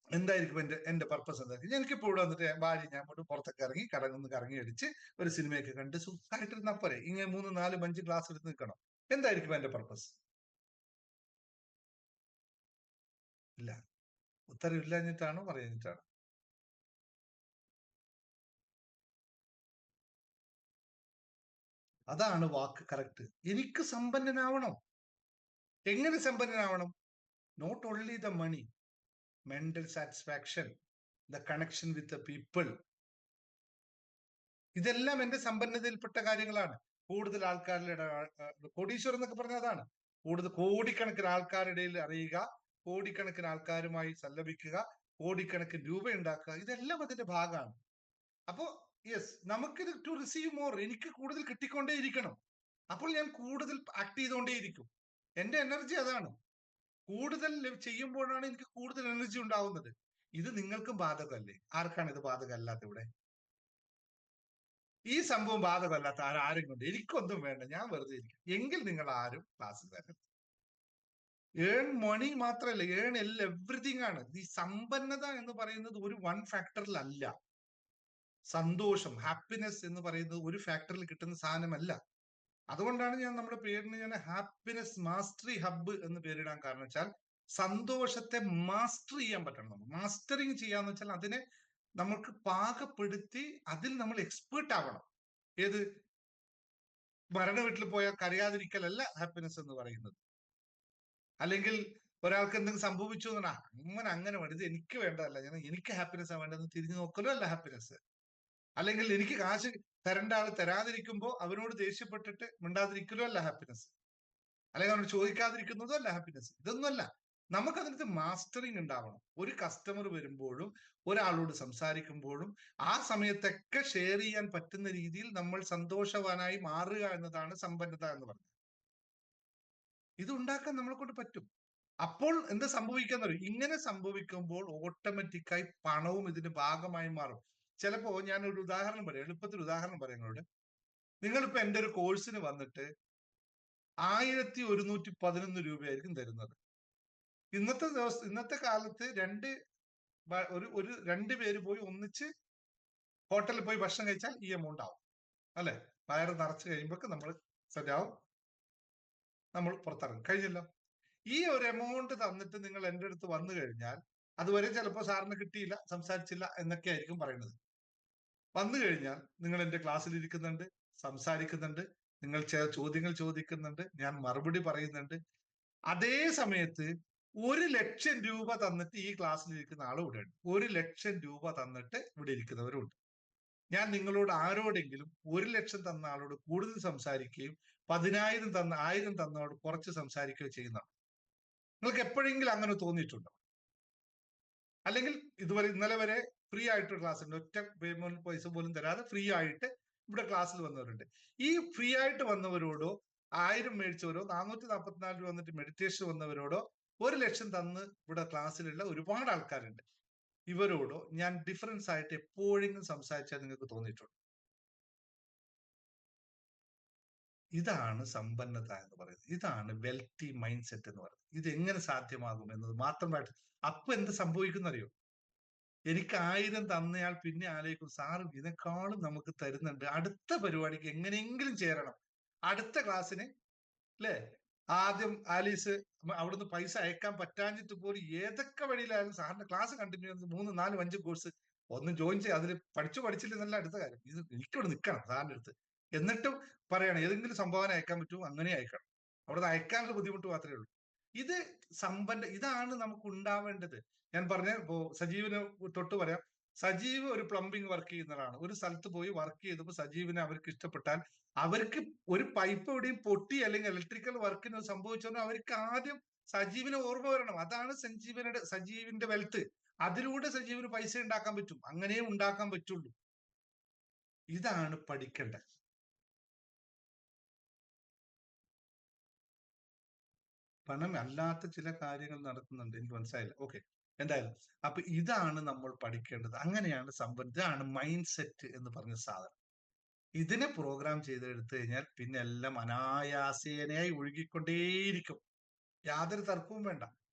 എന്തായിരിക്കും എന്റെ പർപ്പസ്? എന്തായിരിക്കും? എനിക്കിപ്പോ ഇവിടെ വന്നിട്ട് ഭാര്യ ഞാൻ പുറത്തൊക്കെ ഇറങ്ങി കറങ്ങി അടിച്ച് ഒരു സിനിമയൊക്കെ കണ്ട് സുഖമായിട്ടിരുന്നാ പോരെ? ഇങ്ങനെ 3-4-5 ക്ലാസ് എടുത്ത് നിൽക്കണം. എന്തായിരിക്കും എന്റെ പർപ്പസ്? ഇല്ല. ഉത്തരം ഇല്ലാഞ്ഞിട്ടാണോ പറഞ്ഞിട്ടാണോ? അതാണ് വാക്ക് കറക്റ്റ്. എനിക്ക് സമ്പന്നനാവണം. എങ്ങനെ സമ്പന്നനാവണം? Not only the money, mental satisfaction, the connection with the people. ഇതെല്ലാം എന്റെ സമ്പന്നതയിൽപ്പെട്ട കാര്യങ്ങളാണ്. കൂടുതൽ ആൾക്കാരുടെ കോടീശ്വരൻ എന്നൊക്കെ പറഞ്ഞ അതാണ്. കൂടുതൽ കോടിക്കണക്കിന് ആൾക്കാരുടെ ഇടയിൽ അറിയുക, കോടിക്കണക്കിന് ആൾക്കാരുമായി സല്ലപിക്കുക, കോടിക്കണക്കിന് രൂപ ഉണ്ടാക്കുക, ഇതെല്ലാം അതിന്റെ ഭാഗമാണ്. അപ്പോ യെസ്, നമുക്കിത് ടു റിസീവ് മോർ, എനിക്ക് കൂടുതൽ കിട്ടിക്കൊണ്ടേയിരിക്കണം. അപ്പോൾ ഞാൻ കൂടുതൽ ആക്ട് ചെയ്തുകൊണ്ടേയിരിക്കും. എന്റെ എനർജി അതാണ്. കൂടുതൽ ചെയ്യുമ്പോഴാണ് എനിക്ക് കൂടുതൽ എനർജി ഉണ്ടാവുന്നത്. ഇത് നിങ്ങൾക്കും ബാധകമല്ലേ? ആർക്കാണ് ഇത് ബാധകമല്ലാത്ത ഇവിടെ? ഈ സംഭവം ബാധകമല്ലാത്ത ആരും കൊണ്ട് എനിക്കൊന്നും വേണ്ട, ഞാൻ വെറുതെ ഇരിക്കും എങ്കിൽ നിങ്ങൾ ആരും ക്ലാസ്സിൽ വരരുത്. ഏൺ മണി മാത്രമല്ല, ഏൺ എവറിഥിങ് ആണ്. ഈ സമ്പന്നത എന്ന് പറയുന്നത് ഒരു വൺ ഫാക്ടറിലല്ല. സന്തോഷം, ഹാപ്പിനെസ് എന്ന് പറയുന്നത് ഒരു ഫാക്ടറിൽ കിട്ടുന്ന സാധനമല്ല. അതുകൊണ്ടാണ് ഞാൻ നമ്മുടെ പേരിന് ഞാൻ ഹാപ്പിനെസ് മാസ്റ്ററി ഹബ്ബ് എന്ന് പേരിടാൻ കാരണം വെച്ചാൽ, സന്തോഷത്തെ മാസ്റ്റർ ചെയ്യാൻ പറ്റണം. നമുക്ക് മാസ്റ്ററിങ് ചെയ്യാന്ന് വെച്ചാൽ അതിനെ നമുക്ക് പാകപ്പെടുത്തി അതിൽ നമ്മൾ എക്സ്പേർട്ട് ആവണം. ഏത്? മരണ വീട്ടിൽ പോയാൽ കരയാതിരിക്കലല്ല ഹാപ്പിനെസ് എന്ന് പറയുന്നത്. അല്ലെങ്കിൽ ഒരാൾക്ക് എന്തെങ്കിലും സംഭവിച്ചു എന്നാ അങ്ങനെ വേണ്ടത് എനിക്ക് വേണ്ടതല്ല, എനിക്ക് ഹാപ്പിനെസ് ആ വേണ്ടതെന്ന് തിരിഞ്ഞു നോക്കലോ അല്ല ഹാപ്പിനെസ്. അല്ലെങ്കിൽ എനിക്ക് കാശ് തരേണ്ട ആൾ തരാതിരിക്കുമ്പോൾ അവനോട് ദേഷ്യപ്പെട്ടിട്ട് മിണ്ടാതിരിക്കലോ അല്ല ഹാപ്പിനെസ്, അല്ലെങ്കിൽ അവനോട് ചോദിക്കാതിരിക്കുന്നതോ അല്ല ഹാപ്പിനെസ്. ഇതൊന്നുമല്ല. നമുക്കതിനകത്ത് മാസ്റ്ററിങ് ഉണ്ടാവണം. ഒരു കസ്റ്റമർ വരുമ്പോഴും ഒരാളോട് സംസാരിക്കുമ്പോഴും ആ സമയത്തൊക്കെ ഷെയർ ചെയ്യാൻ പറ്റുന്ന രീതിയിൽ നമ്മൾ സന്തോഷവാനായി മാറുക എന്നതാണ് സമ്പന്നത എന്ന് പറയുന്നത്. ഇത് ഉണ്ടാക്കാൻ നമ്മളെ കൊണ്ട് പറ്റും. അപ്പോൾ എന്താ സംഭവിക്കാന്ന് പറയും, ഇങ്ങനെ സംഭവിക്കുമ്പോൾ ഓട്ടോമാറ്റിക്കായി പണവും ഇതിന്റെ ഭാഗമായി മാറും. ചിലപ്പോ ഞാൻ ഒരു ഉദാഹരണം പറയാം, എളുപ്പത്തിൽ ഉദാഹരണം പറയാം നിങ്ങളോട്. നിങ്ങളിപ്പോ എന്റെ ഒരു കോഴ്സിന് വന്നിട്ട് 1111 രൂപയായിരിക്കും തരുന്നത്. ഇന്നത്തെ കാലത്ത് രണ്ട് പേര് പോയി ഒന്നിച്ച് ഹോട്ടലിൽ പോയി ഭക്ഷണം കഴിച്ചാൽ ഈ എമൗണ്ട് ആവും അല്ലെ? വയറ് നിറച്ച് കഴിയുമ്പോൾ നമ്മൾ സെറ്റ് ആവും, നമ്മൾ പുറത്തിറങ്ങും, കഴിഞ്ഞല്ലോ. ഈ ഒരു എമൗണ്ട് തന്നിട്ട് നിങ്ങൾ എൻ്റെ അടുത്ത് വന്നു കഴിഞ്ഞാൽ, അതുവരെ ചിലപ്പോൾ സാറിന് കിട്ടിയില്ല, സംസാരിച്ചില്ല എന്നൊക്കെ ആയിരിക്കും പറയുന്നത്. വന്നു കഴിഞ്ഞാൽ നിങ്ങൾ എൻ്റെ ക്ലാസ്സിൽ ഇരിക്കുന്നുണ്ട്, സംസാരിക്കുന്നുണ്ട്, നിങ്ങൾ ചോദ്യങ്ങൾ ചോദിക്കുന്നുണ്ട്, ഞാൻ മറുപടി പറയുന്നുണ്ട്. അതേ സമയത്ത് 1,00,000 രൂപ തന്നിട്ട് ഈ ക്ലാസ്സിൽ ഇരിക്കുന്ന ആളും ഇവിടെ ഉണ്ട്. 1,00,000 രൂപ തന്നിട്ട് ഇവിടെ ഇരിക്കുന്നവരുണ്ട്. ഞാൻ നിങ്ങളോട് ആരോടെങ്കിലും 1,00,000 തന്ന ആളോട് കൂടുതൽ സംസാരിക്കുകയും 10,000 തന്നോട് കുറച്ച് സംസാരിക്കുകയോ ചെയ്യുന്നതാണ്. നിങ്ങൾക്ക് എപ്പോഴെങ്കിലും അങ്ങനെ തോന്നിയിട്ടുണ്ടോ? അല്ലെങ്കിൽ ഇന്നലെ വരെ ഫ്രീ ആയിട്ട് ക്ലാസ് ഉണ്ട്, ഒറ്റ പേയ്മെന്റ് പൈസ പോലും തരാതെ ഫ്രീ ആയിട്ട് ഇവിടെ ക്ലാസ്സിൽ വന്നവരുണ്ട്. ഈ ഫ്രീ ആയിട്ട് വന്നവരോടോ 1000 മേടിച്ചവരോ 444 രൂപ വന്നിട്ട് മെഡിറ്റേഷൻ വന്നവരോടോ 1,00,000 തന്ന് ഇവിടെ ക്ലാസ്സിലുള്ള ഒരുപാട് ആൾക്കാരുണ്ട്. ഇവരോടോ ഞാൻ ഡിഫറൻസ് ആയിട്ട് എപ്പോഴെങ്കിലും സംസാരിച്ചാൽ നിങ്ങൾക്ക് തോന്നിയിട്ടുണ്ട്? ഇതാണ് സമ്പന്നത എന്ന് പറയുന്നത്. ഇതാണ് വെൽത്തി മൈൻഡ് സെറ്റ് എന്ന് പറയുന്നത്. ഇത് എങ്ങനെ സാധ്യമാകും എന്നത് മാത്രമായിട്ട്. അപ്പൊ എന്ത് സംഭവിക്കുന്നറിയോ? എനിക്ക് 1000 തന്നയാൾ പിന്നെ ആലോചിക്കും, സാറ് ഇതിനേക്കാളും നമുക്ക് തരുന്നുണ്ട്, അടുത്ത പരിപാടിക്ക് എങ്ങനെയെങ്കിലും ചേരണം, അടുത്ത ക്ലാസ്സിന് അല്ലേ? ആദ്യം ആലീസ് അവിടുന്ന് പൈസ അയക്കാൻ പറ്റാഞ്ഞിട്ട് പോലും ഏതൊക്കെ വഴിയിലായാലും സാറിന്റെ ക്ലാസ് കണ്ടിന്യൂ ചെയ്യുന്നത് 3, 4, 5 കോഴ്സ് ഒന്ന് ജോയിൻ ചെയ്ത് അതിൽ പഠിച്ചില്ലെന്നല്ല അടുത്ത കാര്യം. ഇത് എനിക്കിവിടെ നിൽക്കണം സാറിന്റെ അടുത്ത്, എന്നിട്ടും പറയണം ഏതെങ്കിലും സംഭാവന അയക്കാൻ പറ്റുമോ അങ്ങനെ അയക്കണം. അവിടുന്ന് അയക്കാനുള്ള ബുദ്ധിമുട്ട് മാത്രമേ ഉള്ളൂ. ഇത് ഇതാണ് നമുക്ക് ഉണ്ടാവേണ്ടത്. ഞാൻ പറഞ്ഞ ഇപ്പോ സജീവിന് തൊട്ട് പറയാം. സജീവ് ഒരു പ്ലംബിംഗ് വർക്ക് ചെയ്യുന്നതാണ്. ഒരു സ്ഥലത്ത് പോയി വർക്ക് ചെയ്തപ്പോൾ സജീവിനെ അവർക്ക് ഇഷ്ടപ്പെട്ടാൽ, അവർക്ക് ഒരു പൈപ്പ് എവിടെയും പൊട്ടി അല്ലെങ്കിൽ ഇലക്ട്രിക്കൽ വർക്കിന് സംഭവിച്ചോ അവർക്ക് ആദ്യം സജീവിനെ ഓർമ്മ വരണം. അതാണ് സജീവിന്റെ വെൽത്ത്. അതിലൂടെ സജീവിന് പൈസ ഉണ്ടാക്കാൻ പറ്റും, അങ്ങനെ ഉണ്ടാക്കാൻ പറ്റുള്ളൂ. ഇതാണ് പഠിക്കേണ്ടത്. പണം അല്ലാത്ത ചില കാര്യങ്ങൾ നടക്കുന്നുണ്ട്, എനിക്ക് മനസ്സിലായില്ല. ഓക്കെ, എന്തായാലും അപ്പൊ ഇതാണ് നമ്മൾ പഠിക്കേണ്ടത്. അങ്ങനെയാണ് ഇതാണ് മൈൻഡ് സെറ്റ് എന്ന് പറഞ്ഞ സാധനം. ഇതിനെ പ്രോഗ്രാം ചെയ്തെടുത്തു കഴിഞ്ഞാൽ പിന്നെ എല്ലാം അനായാസേനയായി ഒഴുകിക്കൊണ്ടേയിരിക്കും. യാതൊരു തർക്കവും വേണ്ട,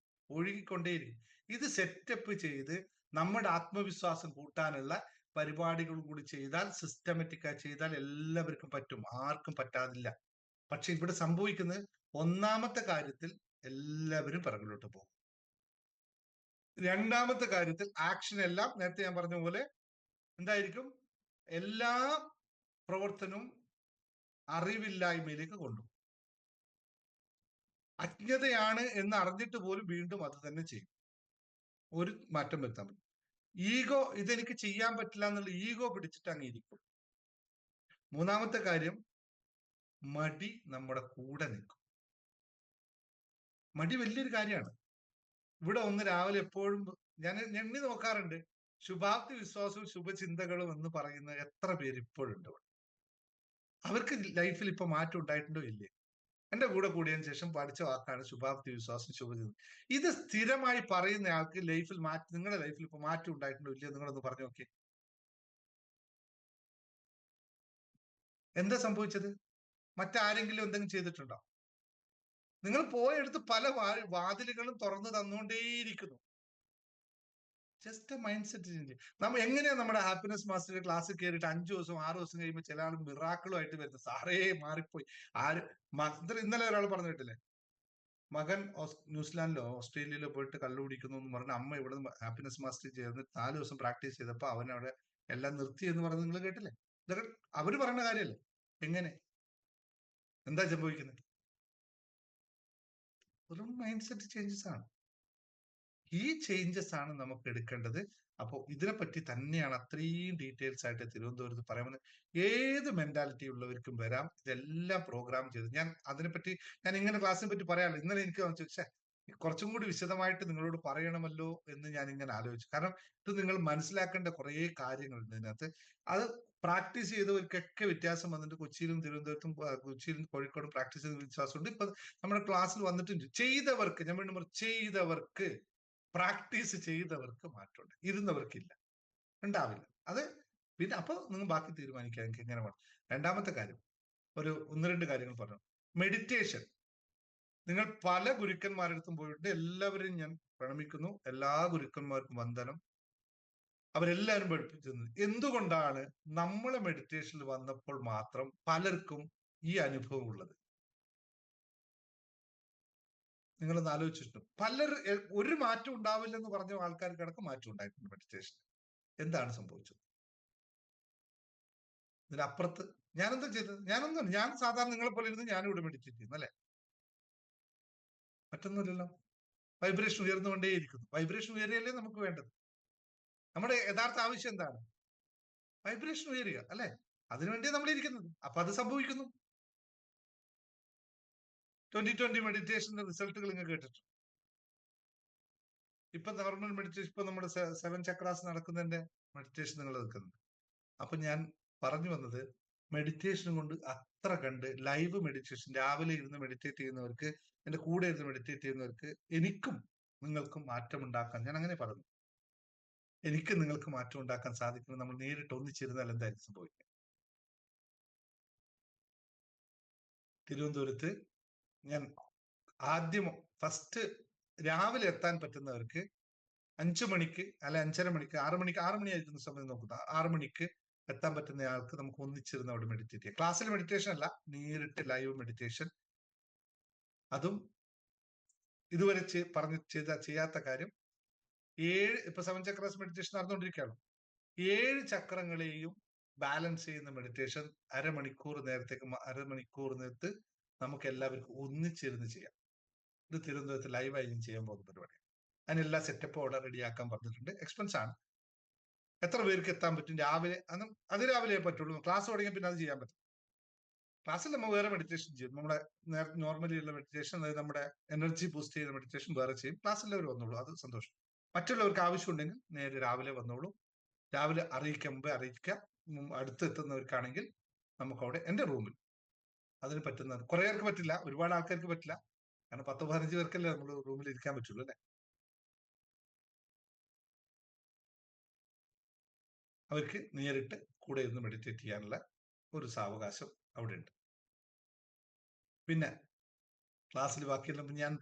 ഒഴുകിക്കൊണ്ടേയിരിക്കും. ഇത് സെറ്റപ്പ് ചെയ്ത് നമ്മുടെ ആത്മവിശ്വാസം കൂട്ടാനുള്ള പരിപാടികൾ കൂടി ചെയ്താൽ, സിസ്റ്റമാറ്റിക്കായി ചെയ്താൽ എല്ലാവർക്കും പറ്റും, ആർക്കും പറ്റാതില്ല. പക്ഷെ ഇവിടെ സംഭവിക്കുന്നത് ഒന്നാമത്തെ കാര്യത്തിൽ എല്ലാവരും പിറകിലോട്ട് പോകും. രണ്ടാമത്തെ കാര്യത്തിൽ ആക്ഷൻ എല്ലാം നേരത്തെ ഞാൻ പറഞ്ഞ പോലെ എന്തായിരിക്കും, എല്ലാ പ്രവർത്തനവും അറിവില്ലായ്മയിലേക്ക് കൊണ്ടുപോകും. അജ്ഞതയാണ് എന്ന് അറിഞ്ഞിട്ട് പോലും വീണ്ടും അത് തന്നെ ചെയ്യും. ഒരു മാറ്റം വരുത്താൻ പറ്റും. ഈഗോ, ഇതെനിക്ക് ചെയ്യാൻ പറ്റില്ല എന്നുള്ള ഈഗോ പിടിച്ചിട്ട് അങ്ങിരിക്കും. മൂന്നാമത്തെ കാര്യം, മടി നമ്മുടെ കൂടെ നിൽക്കും. മടി വലിയൊരു കാര്യമാണ്. ഇവിടെ ഒന്ന് രാവിലെ എപ്പോഴും ഞാൻ എണ്ണി നോക്കാറുണ്ട്, ശുഭാപ്തി വിശ്വാസവും ശുഭചിന്തകളും എന്ന് പറയുന്ന എത്ര പേര് ഇപ്പോഴുണ്ട്. അവർക്ക് ലൈഫിൽ ഇപ്പൊ മാറ്റം ഉണ്ടായിട്ടുണ്ടോ ഇല്ലേ? എന്റെ കൂടെ കൂടിയതിനു ശേഷം പഠിച്ച വാക്കാണ് ശുഭാപ്തി വിശ്വാസം ശുഭചിന്ത. ഇത് സ്ഥിരമായി പറയുന്ന ആൾക്ക് ലൈഫിൽ നിങ്ങളുടെ ലൈഫിൽ ഇപ്പൊ മാറ്റം ഉണ്ടായിട്ടുണ്ടോ ഇല്ലയോ? നിങ്ങളൊന്ന് പറഞ്ഞു നോക്കി. എന്താ സംഭവിച്ചത്? മറ്റാരെങ്കിലും എന്തെങ്കിലും ചെയ്തിട്ടുണ്ടോ? നിങ്ങൾ പോയെടുത്ത് പല വാതിലുകളും തുറന്നു തന്നുകൊണ്ടേയിരിക്കുന്നു. Just mind set change. നമ്മൾ എങ്ങനെയാ നമ്മുടെ ഹാപ്പിനെസ് മാസ്റ്റർ ക്ലാസ്സിൽ കയറിയിട്ട് 5 ദിവസം 6 ദിവസം കഴിയുമ്പോൾ ചില ആൾ മിറാക്കിളുമായിട്ട് വരുന്നത്, സാറേ മാറിപ്പോയി. ഇന്നലെ ഒരാൾ പറഞ്ഞു കേട്ടില്ലേ, മകൻ ന്യൂസിലാൻഡിലോ ഓസ്ട്രേലിയയിലോ പോയിട്ട് കള്ളു കുടിക്കുന്നു എന്ന് പറഞ്ഞ അമ്മ ഇവിടെ ഹാപ്പിനെസ് മാസ്റ്റർ ചേർന്ന് 4 ദിവസം പ്രാക്ടീസ് ചെയ്തപ്പോ അവൻ അവിടെ എല്ലാം നിർത്തി എന്ന് പറഞ്ഞ് നിങ്ങൾ കേട്ടില്ലേ? ഇതൊക്കെ അവര് പറയുന്ന കാര്യമല്ലേ? എങ്ങനെ, എന്താ സംഭവിക്കുന്നത്? ഒരു മൈൻഡ് സെറ്റ് ചേഞ്ചസ് ആണ്. ഈ ചേഞ്ചസ് ആണ് നമുക്ക് എടുക്കേണ്ടത്. അപ്പോൾ ഇതിനെപ്പറ്റി തന്നെയാണ് അത്രയും ഡീറ്റെയിൽസ് ആയിട്ട് തിരുവനന്തപുരത്ത് പറയുന്നത്. ഏത് മെന്റാലിറ്റി ഉള്ളവർക്കും വരാം. ഇതെല്ലാം പ്രോഗ്രാം ചെയ്ത് ഞാൻ അതിനെപ്പറ്റി ഞാൻ ഇങ്ങനെ ക്ലാസ്സിനെ പറ്റി പറയാമല്ലോ. ഇന്നലെ എനിക്ക് ചോദിച്ചാൽ കുറച്ചും കൂടി വിശദമായിട്ട് നിങ്ങളോട് പറയണമല്ലോ എന്ന് ഞാൻ ഇങ്ങനെ ആലോചിച്ചു. കാരണം ഇത് നിങ്ങൾ മനസ്സിലാക്കേണ്ട കുറേ കാര്യങ്ങളുണ്ട് ഇതിനകത്ത്. അത് പ്രാക്ടീസ് ചെയ്തവർക്കൊക്കെ വ്യത്യാസം വന്നിട്ട് കൊച്ചിയിലും തിരുവനന്തപുരത്തും കൊച്ചിയിലും കോഴിക്കോടും പ്രാക്ടീസ് ചെയ്ത വിശ്വാസമുണ്ട്. ഇപ്പൊ നമ്മുടെ ക്ലാസ്സിൽ വന്നിട്ടുണ്ട്. ചെയ്തവർക്ക്, ഞാൻ വീണ്ടും ചെയ്തവർക്ക്, പ്രാക്ടീസ് ചെയ്തവർക്ക് മാറ്റമുണ്ട്, ഇരുന്നവർക്കില്ല, ഉണ്ടാവില്ല. അത് പിന്നെ അപ്പൊ നിങ്ങൾ ബാക്കി തീരുമാനിക്കുക എനിക്ക് എങ്ങനെ വേണം. രണ്ടാമത്തെ കാര്യം, ഒരു 1-2 കാര്യങ്ങൾ പറഞ്ഞു. മെഡിറ്റേഷൻ. നിങ്ങൾ പല ഗുരുക്കന്മാരടുത്തും പോയിട്ട് എല്ലാവരെയും ഞാൻ പ്രണമിക്കുന്നു. എല്ലാ ഗുരുക്കന്മാർക്കും വന്ദനം. അവരെല്ലാവരും പഠിപ്പിച്ചത് എന്തുകൊണ്ടാണ് നമ്മളെ മെഡിറ്റേഷനിൽ വന്നപ്പോൾ മാത്രം പലർക്കും ഈ അനുഭവം ഉള്ളത്? നിങ്ങളൊന്ന് ആലോചിച്ചിട്ടുണ്ട്? ഒരു മാറ്റം ഉണ്ടാവില്ലെന്ന് പറഞ്ഞ ആൾക്കാർക്കടക്കം മാറ്റം ഉണ്ടായിട്ടുണ്ട് മെഡിറ്റേഷൻ. എന്താണ് സംഭവിച്ചത്? ഇതിനപ്പുറത്ത് ഞാനെന്താ ചെയ്തത്? ഞാൻ സാധാരണ നിങ്ങളെ പോലെ ഇരുന്ന് ഞാനും ഇവിടെ മെഡിറ്റേറ്റ് ചെയ്യുന്നു അല്ലെ? മറ്റൊന്നുമില്ലല്ലോ. വൈബ്രേഷൻ ഉയർന്നുകൊണ്ടേയിരിക്കുന്നു. വൈബ്രേഷൻ ഉയരിയല്ലേ നമുക്ക് വേണ്ടത്. നമ്മുടെ യഥാർത്ഥ ആവശ്യം എന്താണ്? വൈബ്രേഷൻ ഉയരുക അല്ലെ? അതിനുവേണ്ടിയാണ് നമ്മൾ ഇരിക്കുന്നത്. അപ്പൊ അത് സംഭവിക്കുന്നു. 2020 മെഡിറ്റേഷന്റെ റിസൾട്ടുകൾ നിങ്ങൾ കേട്ടിട്ടുണ്ട്. ഇപ്പൊ നോർമൽ മെഡിറ്റേഷൻ, ഇപ്പൊ നമ്മുടെ 7 ചക്രാസ് നടക്കുന്നതിന്റെ മെഡിറ്റേഷൻ നിങ്ങൾ നിൽക്കുന്നുണ്ട്. അപ്പൊ ഞാൻ പറഞ്ഞു വന്നത്, മെഡിറ്റേഷൻ കൊണ്ട് അത്ര കണ്ട് ലൈവ് മെഡിറ്റേഷൻ രാവിലെ ഇരുന്ന് മെഡിറ്റേറ്റ് ചെയ്യുന്നവർക്ക്, എന്റെ കൂടെ ഇരുന്ന് മെഡിറ്റേറ്റ് ചെയ്യുന്നവർക്ക്, എനിക്കും നിങ്ങൾക്കും മാറ്റം ഉണ്ടാക്കാൻ, ഞാൻ അങ്ങനെ പറഞ്ഞു, എനിക്ക് നിങ്ങൾക്ക് മാറ്റം ഉണ്ടാക്കാൻ സാധിക്കുന്നത് നമ്മൾ നേരിട്ട് ഒന്നിച്ചിരുന്നാൽ എന്തായിരിക്കും സംഭവിക്കുക? തിരുവനന്തപുരത്ത് ഞാൻ ആദ്യം ഫസ്റ്റ് രാവിലെ എത്താൻ പറ്റുന്നവർക്ക് 5 മണിക്ക് അല്ല 5:30 മണിക്ക് 6 മണിയായിരിക്കുന്ന സമയം നോക്കുക. 6 മണിക്ക് എത്താൻ പറ്റുന്ന ആൾക്ക് നമുക്ക് ഒന്നിച്ചിരുന്ന് അവിടെ മെഡിറ്റേറ്റ് ചെയ്യാം. ക്ലാസ്സിൽ മെഡിറ്റേഷൻ അല്ല, നേരിട്ട് ലൈവ് മെഡിറ്റേഷൻ. അതും ഇതുവരെ ചെയ്യാത്ത കാര്യം, ഇപ്പൊ 7 ചക്രാസ് മെഡിറ്റേഷൻ നടന്നുകൊണ്ടിരിക്കുകയാണ്. 7 ചക്രങ്ങളെയും ബാലൻസ് ചെയ്യുന്ന മെഡിറ്റേഷൻ അരമണിക്കൂർ നേരത്ത് നമുക്ക് എല്ലാവർക്കും ഒന്നിച്ചിരുന്ന് ചെയ്യാം. ഇത് തിരുവനന്തപുരത്ത് ലൈവായി ചെയ്യാൻ പോകുന്ന പരിപാടിയാണ്. അതിനെല്ലാ സെറ്റപ്പും അവിടെ റെഡിയാക്കാൻ പറഞ്ഞിട്ടുണ്ട്. എക്സ്പെൻസ് ആണ്. എത്ര പേർക്ക് എത്താൻ പറ്റും? രാവിലെ അതിരാവിലെ പറ്റുള്ളൂ. ക്ലാസ് തുടങ്ങിയ പിന്നെ അത് ചെയ്യാൻ പറ്റും. ക്ലാസ്സിൽ നമ്മൾ വേറെ മെഡിറ്റേഷൻ ചെയ്യും. നമ്മുടെ നോർമലി ഉള്ള മെഡിറ്റേഷൻ, അതായത് നമ്മുടെ എനർജി ബൂസ്റ്റ് ചെയ്യുന്ന മെഡിറ്റേഷൻ വേറെ ചെയ്യും. ക്ലാസ്സിൽ അവർ വന്നോളൂ, അത് സന്തോഷം. മറ്റുള്ളവർക്ക് ആവശ്യമുണ്ടെങ്കിൽ നേരെ രാവിലെ വന്നോളൂ. രാവിലെ മുമ്പേ അറിയിക്കാം. അടുത്ത് എത്തുന്നവർക്കാണെങ്കിൽ നമുക്ക് അവിടെ എന്റെ റൂമിൽ അതിന് പറ്റുന്നത്. കുറെ പേർക്ക് പറ്റില്ല, ഒരുപാട് ആൾക്കാർക്ക് പറ്റില്ല. കാരണം 10-15 പേർക്കല്ലേ നമ്മൾ റൂമിൽ ഇരിക്കാൻ പറ്റുള്ളൂ അല്ലെ? അവർക്ക് നേരിട്ട് കൂടെ ഇരുന്ന് മെഡിറ്റേറ്റ് ചെയ്യാനുള്ള ഒരു സാവകാശം അവിടെ ഉണ്ട്. പിന്നെ ക്ലാസ്സിൽ ബാക്കിയുള്ള ഞാൻ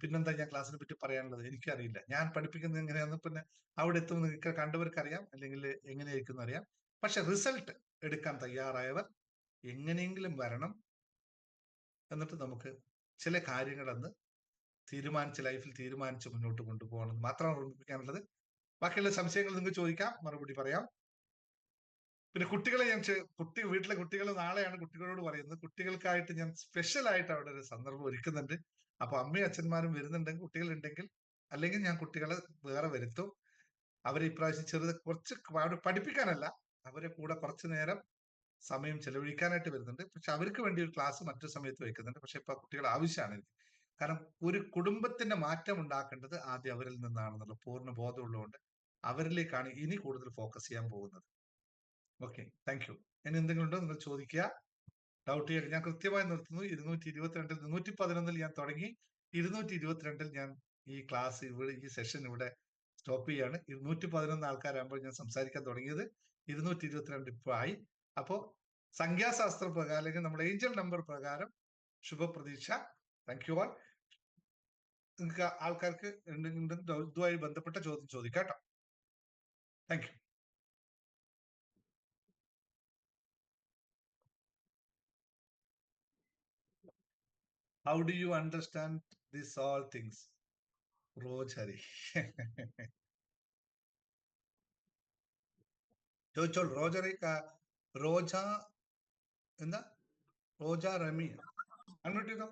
ക്ലാസ്സിനെ പറ്റി പറയാനുള്ളത്? എനിക്കറിയില്ല. ഞാൻ പഠിപ്പിക്കുന്നത് എങ്ങനെയാന്ന് പിന്നെ അവിടെ എത്തുമ്പോൾ നിങ്ങൾക്ക് കണ്ടവർക്ക് അറിയാം, അല്ലെങ്കിൽ എങ്ങനെയായിരിക്കും അറിയാം. പക്ഷെ റിസൾട്ട് എടുക്കാൻ തയ്യാറായവർ എങ്ങനെയെങ്കിലും വരണം. എന്നിട്ട് നമുക്ക് ചില കാര്യങ്ങളെന്ന് ലൈഫിൽ തീരുമാനിച്ച് മുന്നോട്ട് കൊണ്ടുപോകണം മാത്രമാണ് ഓർമ്മിപ്പിക്കാനുള്ളത്. ബാക്കിയുള്ള സംശയങ്ങൾ നിങ്ങൾക്ക് ചോദിക്കാം, മറുപടി പറയാം. പിന്നെ കുട്ടികളെ വീട്ടിലെ കുട്ടികൾ നാളെയാണ് കുട്ടികളോട് പറയുന്നത്. കുട്ടികൾക്കായിട്ട് ഞാൻ സ്പെഷ്യൽ ആയിട്ട് അവിടെ ഒരു സന്ദർഭം ഒരുക്കുന്നുണ്ട്. അപ്പൊ അമ്മയും അച്ഛന്മാരും വരുന്നുണ്ടെങ്കിൽ, കുട്ടികളുണ്ടെങ്കിൽ, അല്ലെങ്കിൽ ഞാൻ കുട്ടികളെ വേറെ വരുത്തും. അവരെ ഇപ്രാവശ്യം കുറച്ച് പഠിപ്പിക്കാനല്ല, അവരെ കൂടെ കുറച്ചു നേരം സമയം ചെലവഴിക്കാനായിട്ട് വരുന്നുണ്ട്. പക്ഷെ അവർക്ക് വേണ്ടി ഒരു ക്ലാസ് മറ്റു സമയത്ത് വെക്കുന്നുണ്ട്. പക്ഷെ ഇപ്പൊ കുട്ടികൾ ആവശ്യമാണ് എനിക്ക്. കാരണം ഒരു കുടുംബത്തിന്റെ മാറ്റം ഉണ്ടാക്കേണ്ടത് ആദ്യം അവരിൽ നിന്നാണെന്നുള്ള പൂർണ്ണ ബോധമുള്ളതുകൊണ്ട് അവരിലേക്കാണ് ഇനി കൂടുതൽ ഫോക്കസ് ചെയ്യാൻ പോകുന്നത്. Okay, thank you. ഇനി എന്തെങ്കിലും ഉണ്ടോ നിങ്ങൾ ചോദിക്കുക, ഡൗട്ട് ചെയ്യുക. ഞാൻ കൃത്യമായി നിർത്തുന്നു. 222-ൽ 111 ഞാൻ തുടങ്ങി. 222-ൽ ഞാൻ ഈ ക്ലാസ് ഈ സെഷൻ ഇവിടെ സ്റ്റോപ്പ് ചെയ്യാണ്. 211 ആൾക്കാരാകുമ്പോൾ ഞാൻ സംസാരിക്കാൻ തുടങ്ങിയത്. 222 ഇപ്പൊ ആയി. അപ്പോ സംഖ്യാശാസ്ത്ര പ്രകാരം, അല്ലെങ്കിൽ നമ്മുടെ ഏഞ്ചൽ നമ്പർ പ്രകാരം ശുഭപ്രതീക്ഷ. Thank you all. നിങ്ങൾക്ക് ആൾക്കാർക്ക് എന്തെങ്കിലും ഇതുമായി ബന്ധപ്പെട്ട ചോദ്യം ചോദിക്കാം കേട്ടോ. Thank you. How do you understand this all things? റോജറി. ചോദിച്ചോളൂ. റോജ എന്താ? റോജ റമി അൺമ്യൂട്ട് ചെയ്തോ.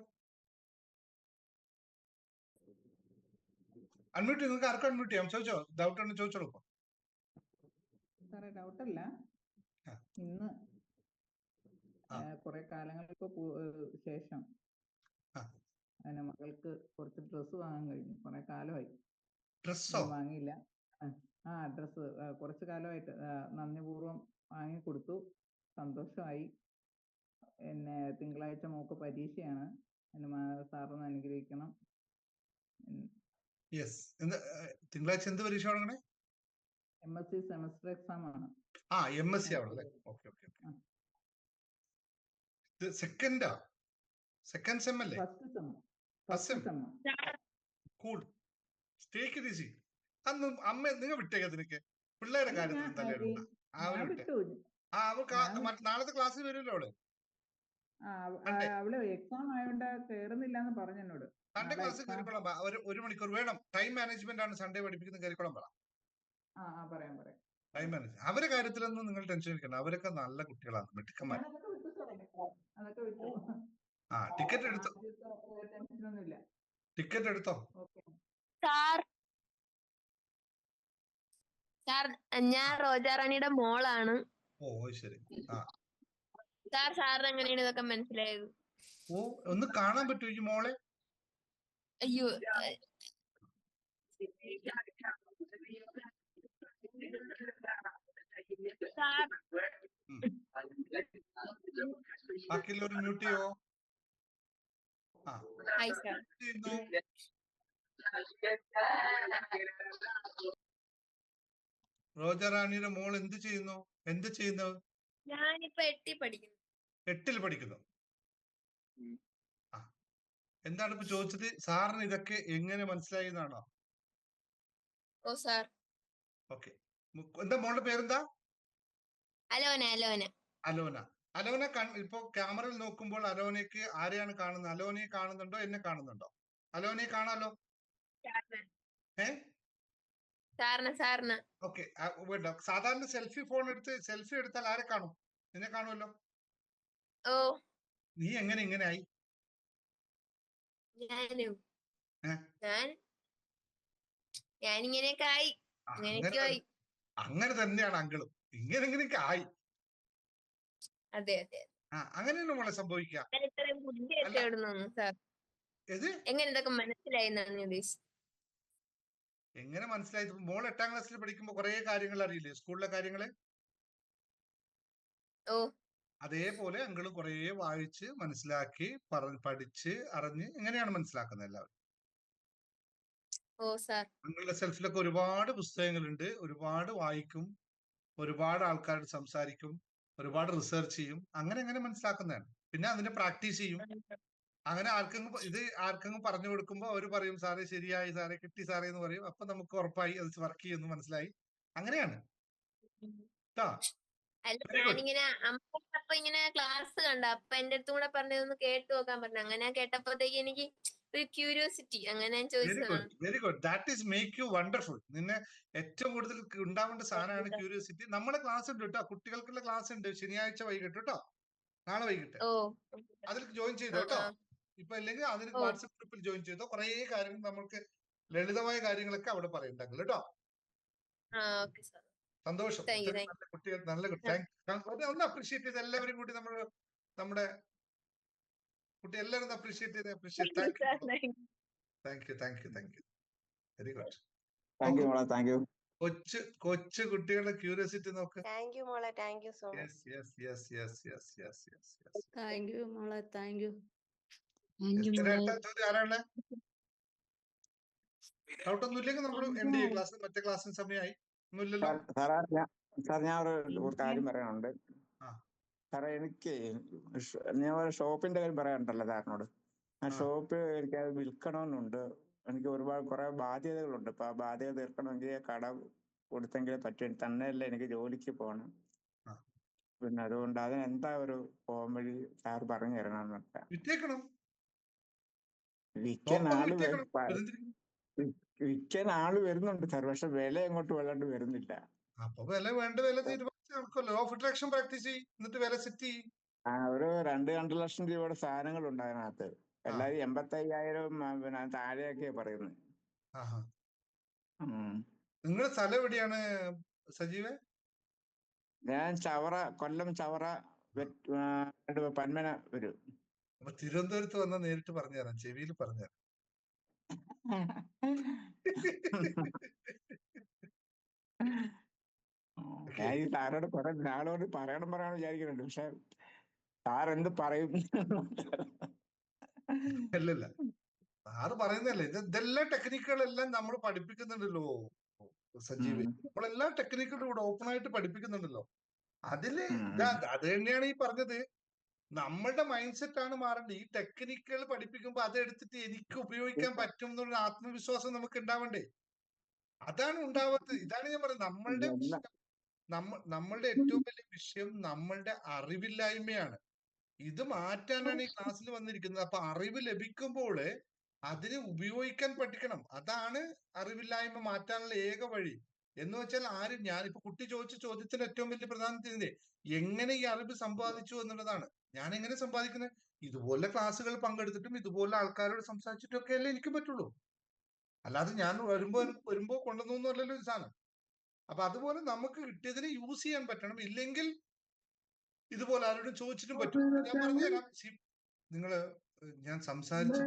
അൺമ്യൂട്ട് നിങ്ങൾക്ക് ആർക്കും അൺമ്യൂട്ട് ചെയ്യാം. ചോദിച്ചോ, ഡൗട്ട് ഉണ്ട് ചോദിച്ചോളൂ. സാറേ ഡൗട്ടല്ല, ഇന്ന് കുറെ കാലങ്ങൾക്ക് ശേഷം അതിന് മകൾക്ക് കുറച്ച് ഡ്രസ്സ് വാങ്ങാൻ കഴിഞ്ഞു. കുറെ കാലമായി വാങ്ങിയില്ല. ഡ്രസ്സ് കുറച്ച് കാലമായിട്ട് നന്ദിപൂർവ്വം വാങ്ങിക്കൊടുത്തു. സന്തോഷമായി. പിന്നെ തിങ്കളാഴ്ച മോക്ക് പരീക്ഷയാണ്. സാറിന് അനുഗ്രഹിക്കണം. തിങ്കളാഴ്ച എന്ത് പരീക്ഷ തുടങ്ങണേ? MSc സെമസ്റ്റർ എക്സാം ആണ്. MSc ആണല്ലേ? ഓക്കെ. സെക്കൻഡ് സെം അല്ലേ? First sem. Cool. Take it easy. അന്ന് അമ്മ നിങ്ങൾ വിട്ടേക്ക്. നിനക്ക് പിള്ളേരുടെ കാര്യത്തിൽ തലയിടണ്ട. നാളത്തെ ക്ലാസ്സിൽ വരുമല്ലോ അവള്. അവള് എക്സാം ആയതുകൊണ്ട് കേറുന്നില്ല എന്ന് പറഞ്ഞു എന്നോട്. സൺഡേ ക്ലാസ്സിൽ കയറിക്കോളാം. 1 മണിക്കൂർ വേണം. ടൈം മാനേജ്മെന്റ് ആണ് സൺഡേ പഠിപ്പിക്കുന്നത്. കയറിക്കോളാം. പറയാം. Time manage. അവരുടെ കാര്യത്തിലൊന്നും നിങ്ങൾ ടെൻഷൻ എടുക്കണ്ട. അവരൊക്കെ നല്ല കുട്ടികളാണ്, മിടുക്കന്മാർ. ടിക്കറ്റ് എടുത്തോ? ടിക്കറ്റ് എടുത്തോ? സാർ, ഞാൻ റോജാറാണിയുടെ മോളാണ്. ഓ ശരി. സാറിന് എങ്ങനെയാണ് ഇതൊക്കെ മനസ്സിലായത്? ഒന്ന് കാണാൻ പറ്റുമോ ഈ മോളെ? അയ്യോ, ബാക്കിയുള്ളവർ മ്യൂട്ട് ചെയ്യോ? റോജാറാണിയുടെ മോൾ എന്ത് ചെയ്യുന്നു? ഞാനിപ്പോ 8ൽ പഠിക്കുന്നു. എന്താണ് ഇപ്പൊ ചോദിച്ചത്? സാറിന് ഇതൊക്കെ എങ്ങനെ മനസ്സിലായി എന്നാണോ? ഓ സാർ. ഓക്കെ. എന്താ മോളുടെ പേരെന്താ? അലോന. ഇപ്പൊ ക്യാമറയിൽ നോക്കുമ്പോൾ അലോനയ്ക്ക് ആരെയാണ് കാണുന്നത്? അലോനയെ കാണുന്നുണ്ടോ, എന്നെ കാണുന്നുണ്ടോ? അലോനയെ കാണാലോ. സാറിന്. ഓക്കെ. സാധാരണ സെൽഫി എടുത്താൽ ആരെ കാണും? നിന്നെ കാണുമല്ലോ. ഓ. നീ എങ്ങനെ ഇങ്ങനെ ആയി? ഞാനിങ്ങനെയൊക്കെ ആയി. അങ്ങനെ തന്നെയാണ് അങ്കിളും. ഇങ്ങനെയൊക്കെ ആയി. അതെ. അങ്ങനെയാണ് മോളെ സംഭവിക്കുക. എങ്ങനെ ഇതൊക്കെ മനസ്സിലായി? എങ്ങനെ മനസ്സിലായി? മോൾ 8ാം ക്ലാസ്സിൽ പഠിക്കുമ്പോ കുറെ കാര്യങ്ങൾ അറിയില്ലേ, സ്കൂളിലെ കാര്യങ്ങള്? അതേപോലെ അങ്കിള് കുറെ വായിച്ച് മനസ്സിലാക്കി പഠിച്ച് അറിഞ്ഞ് എങ്ങനെയാണ് മനസ്സിലാക്കുന്നത് എല്ലാവരും. അങ്കിളുടെ സെൽഫിലൊക്കെ ഒരുപാട് പുസ്തകങ്ങളുണ്ട്. ഒരുപാട് വായിക്കും, ഒരുപാട് ആൾക്കാരോട് സംസാരിക്കും, ഒരുപാട് റിസർച്ച് ചെയ്യും. അങ്ങനെ മനസ്സിലാക്കുന്നതാണ്. പിന്നെ അതിനെ പ്രാക്ടീസ് ചെയ്യും. അങ്ങനെ ആർക്കെങ്കിലും പറഞ്ഞു കൊടുക്കുമ്പോ അവര് പറയും, സാറേ ശരിയായി, സാറേ കിട്ടി സാറേ എന്ന് പറയും. അപ്പൊ നമുക്ക് ഉറപ്പായി അത് വർക്ക് ചെയ്യുന്നു, മനസ്സിലായി. അങ്ങനെയാണ്. ഞാനിങ്ങനെ അമ്മ ഇങ്ങനെ ക്ലാസ് കണ്ട അപ്പൊ എന്റെ അടുത്തും കൂടെ പറഞ്ഞതൊന്ന് കേട്ടു നോക്കാൻ പറഞ്ഞു. അങ്ങനെ കേട്ടപ്പോഴത്തേക്ക് എനിക്ക് ഒരു ക്യൂരിയോസിറ്റി, അങ്ങനെ ചോദിച്ചതാണ്. Very good. That is make you wonderful. നിന്നെ ഏറ്റവും കൂടുതൽ ഉണ്ടാവേണ്ട സാധനമാണ് ക്യൂരിയോസിറ്റി. നമ്മളെ ക്ലാസ് ഉണ്ട് കേട്ടോ, കുട്ടികൾക്കുള്ള ക്ലാസ് ഉണ്ട് ശനിയാഴ്ച വൈകിട്ട് കേട്ടോ, നാളെ വൈകിട്ട്. അതിൽ ജോയിൻ ചെയ്തോ കേട്ടോ. ഇപ്പൊ അല്ലെങ്കിൽ അതിന് വാട്സപ്പ് ഗ്രൂപ്പിൽ ജോയിൻ ചെയ്തോ. കുറെ കാര്യങ്ങൾ, നമുക്ക് ലളിതമായ കാര്യങ്ങളൊക്കെ അവിടെ പറയുന്നുണ്ടെങ്കിൽ കേട്ടോ. സന്തോഷം. നല്ല കുട്ടികൾ, നല്ല ഒന്ന് അപ്രീഷിയേറ്റ് ചെയ്ത് എല്ലാവരും കൂടി നമ്മുടെ കുട്ടി എല്ലാവരും അപ്രീഷിയേറ്റ് ചെയ്ത്. Thank you. Very good. കൊച്ചു കുട്ടികളുടെ ക്യൂരിയോസിറ്റി നോക്ക്. ആരാണ്? ഡൗട്ടൊന്നും ഇല്ലെങ്കിൽ നമ്മൾ എൻഡ് ചെയ്യും ക്ലാസ്. മറ്റേ ക്ലാസ്സിന് സമയമായി. ഒന്നുമില്ലല്ലോ. സാർ, ഞാൻ ഒരു കാര്യം പറയാനുണ്ട്. സാറേ, ഞാൻ ഒരു ഷോപ്പിന്റെ കാര്യം പറയാനുണ്ടല്ലോ സാറിനോട്. ആ ഷോപ്പ് എനിക്ക് അത് വിൽക്കണമെന്നുണ്ട്. എനിക്ക് കുറെ ബാധ്യതകളുണ്ട്. അപ്പൊ ആ ബാധ്യത തീർക്കണമെങ്കിൽ കടം കൊടുത്തെങ്കിലേ പറ്റും. തന്നെയല്ല എനിക്ക് ജോലിക്ക് പോകണം. പിന്നെ അതുകൊണ്ട് അതിനെന്താ ഒരു പോംവഴി സാർ പറഞ്ഞു തരണമെന്നൊക്കെ. വിൽക്കാൻ ആള് വരുന്നുണ്ട് സാർ, പക്ഷെ വില അങ്ങോട്ട് വല്ലാണ്ട് വരുന്നില്ല. അപ്പൊ വില തീരുമാനിച്ച് ലോ ഓഫ് അട്രാക്ഷൻ പ്രാക്ടീസ് ചെയ്യും, എന്നിട്ട് വില സെറ്റ് ചെയ്യും. ഒരു 2 ലക്ഷം രൂപയുടെ സാധനങ്ങൾ ഉണ്ട് അതിനകത്ത്. എല്ലാരും 85,000 പിന്നെ താഴെയൊക്കെയാ പറയുന്നത്. നിങ്ങളുടെ സ്ഥലം എവിടെയാണ് സജീവേ? ഞാൻ ചവറ, കൊല്ലം ചവറ പന്മന വരും. അപ്പൊ തിരുവനന്തപുരത്ത് വന്നാൽ നേരിട്ട് പറഞ്ഞുതരാം, ചെവിയിൽ പറഞ്ഞുതരാം. ഞാൻ ഈ സാറോട് കുറെ നാളോട് പറയണം വിചാരിക്കുന്നുണ്ട്, പക്ഷെ സാർ എന്ത് പറയും? അല്ലല്ല, സാറ് പറയുന്നല്ലേ, ഇതെല്ലാം ടെക്നിക്കുകളെല്ലാം നമ്മൾ പഠിപ്പിക്കുന്നുണ്ടല്ലോ സജീവ്. നമ്മളെല്ലാ ടെക്നിക്കുകളും ഇവിടെ ഓപ്പൺ ആയിട്ട് പഠിപ്പിക്കുന്നുണ്ടല്ലോ. അതില് അത് തന്നെയാണ് ഈ പറഞ്ഞത്. നമ്മളുടെ മൈൻഡ് സെറ്റ് ആണ് മാറേണ്ടത്. ഈ ടെക്നിക്കുകൾ പഠിപ്പിക്കുമ്പോൾ അതെടുത്തിട്ട് എനിക്ക് ഉപയോഗിക്കാൻ പറ്റും എന്നുള്ള ആത്മവിശ്വാസം നമുക്ക് ഉണ്ടാവണ്ടേ? അതാണ് ഉണ്ടാവാത്തത്. ഇതാണ് ഞാൻ പറയുന്നത്, നമ്മളുടെ വിഷയം, നമ്മളുടെ ഏറ്റവും വലിയ വിഷയം നമ്മളുടെ അറിവില്ലായ്മയാണ്. ഇത് മാറ്റാനാണ് ഈ ക്ലാസ്സിൽ വന്നിരിക്കുന്നത്. അപ്പൊ അറിവ് ലഭിക്കുമ്പോൾ അതിനെ ഉപയോഗിക്കാൻ പഠിക്കണം. അതാണ് അറിവില്ലായ്മ മാറ്റാനുള്ള ഏക വഴി. എന്ന് വെച്ചാൽ ഞാനിപ്പോ കുട്ടി ചോദിച്ച ചോദ്യത്തിന് ഏറ്റവും വലിയ പ്രധാനത്തിന് എങ്ങനെ ഈ അറിവ് സമ്പാദിച്ചു എന്നുള്ളതാണ്. ഞാൻ എങ്ങനെ സമ്പാദിക്കുന്നത്? ഇതുപോലെ ക്ലാസ്സുകൾ പങ്കെടുത്തിട്ടും ഇതുപോലെ ആൾക്കാരോട് സംസാരിച്ചിട്ടും ഒക്കെ അല്ലേ എനിക്ക് പറ്റുള്ളൂ. അല്ലാതെ ഞാൻ വരുമ്പോ കൊണ്ടുവന്നു അല്ലല്ലോ ഒരു സാധനം. അപ്പൊ അതുപോലെ നമുക്ക് കിട്ടിയതിനെ യൂസ് ചെയ്യാൻ പറ്റണം. ഇല്ലെങ്കിൽ ഇതുപോലെ ആരോടും ചോദിച്ചിട്ടും പറ്റും. ഞാൻ പറഞ്ഞുതരാം. ഞാൻ സംസാരിച്ച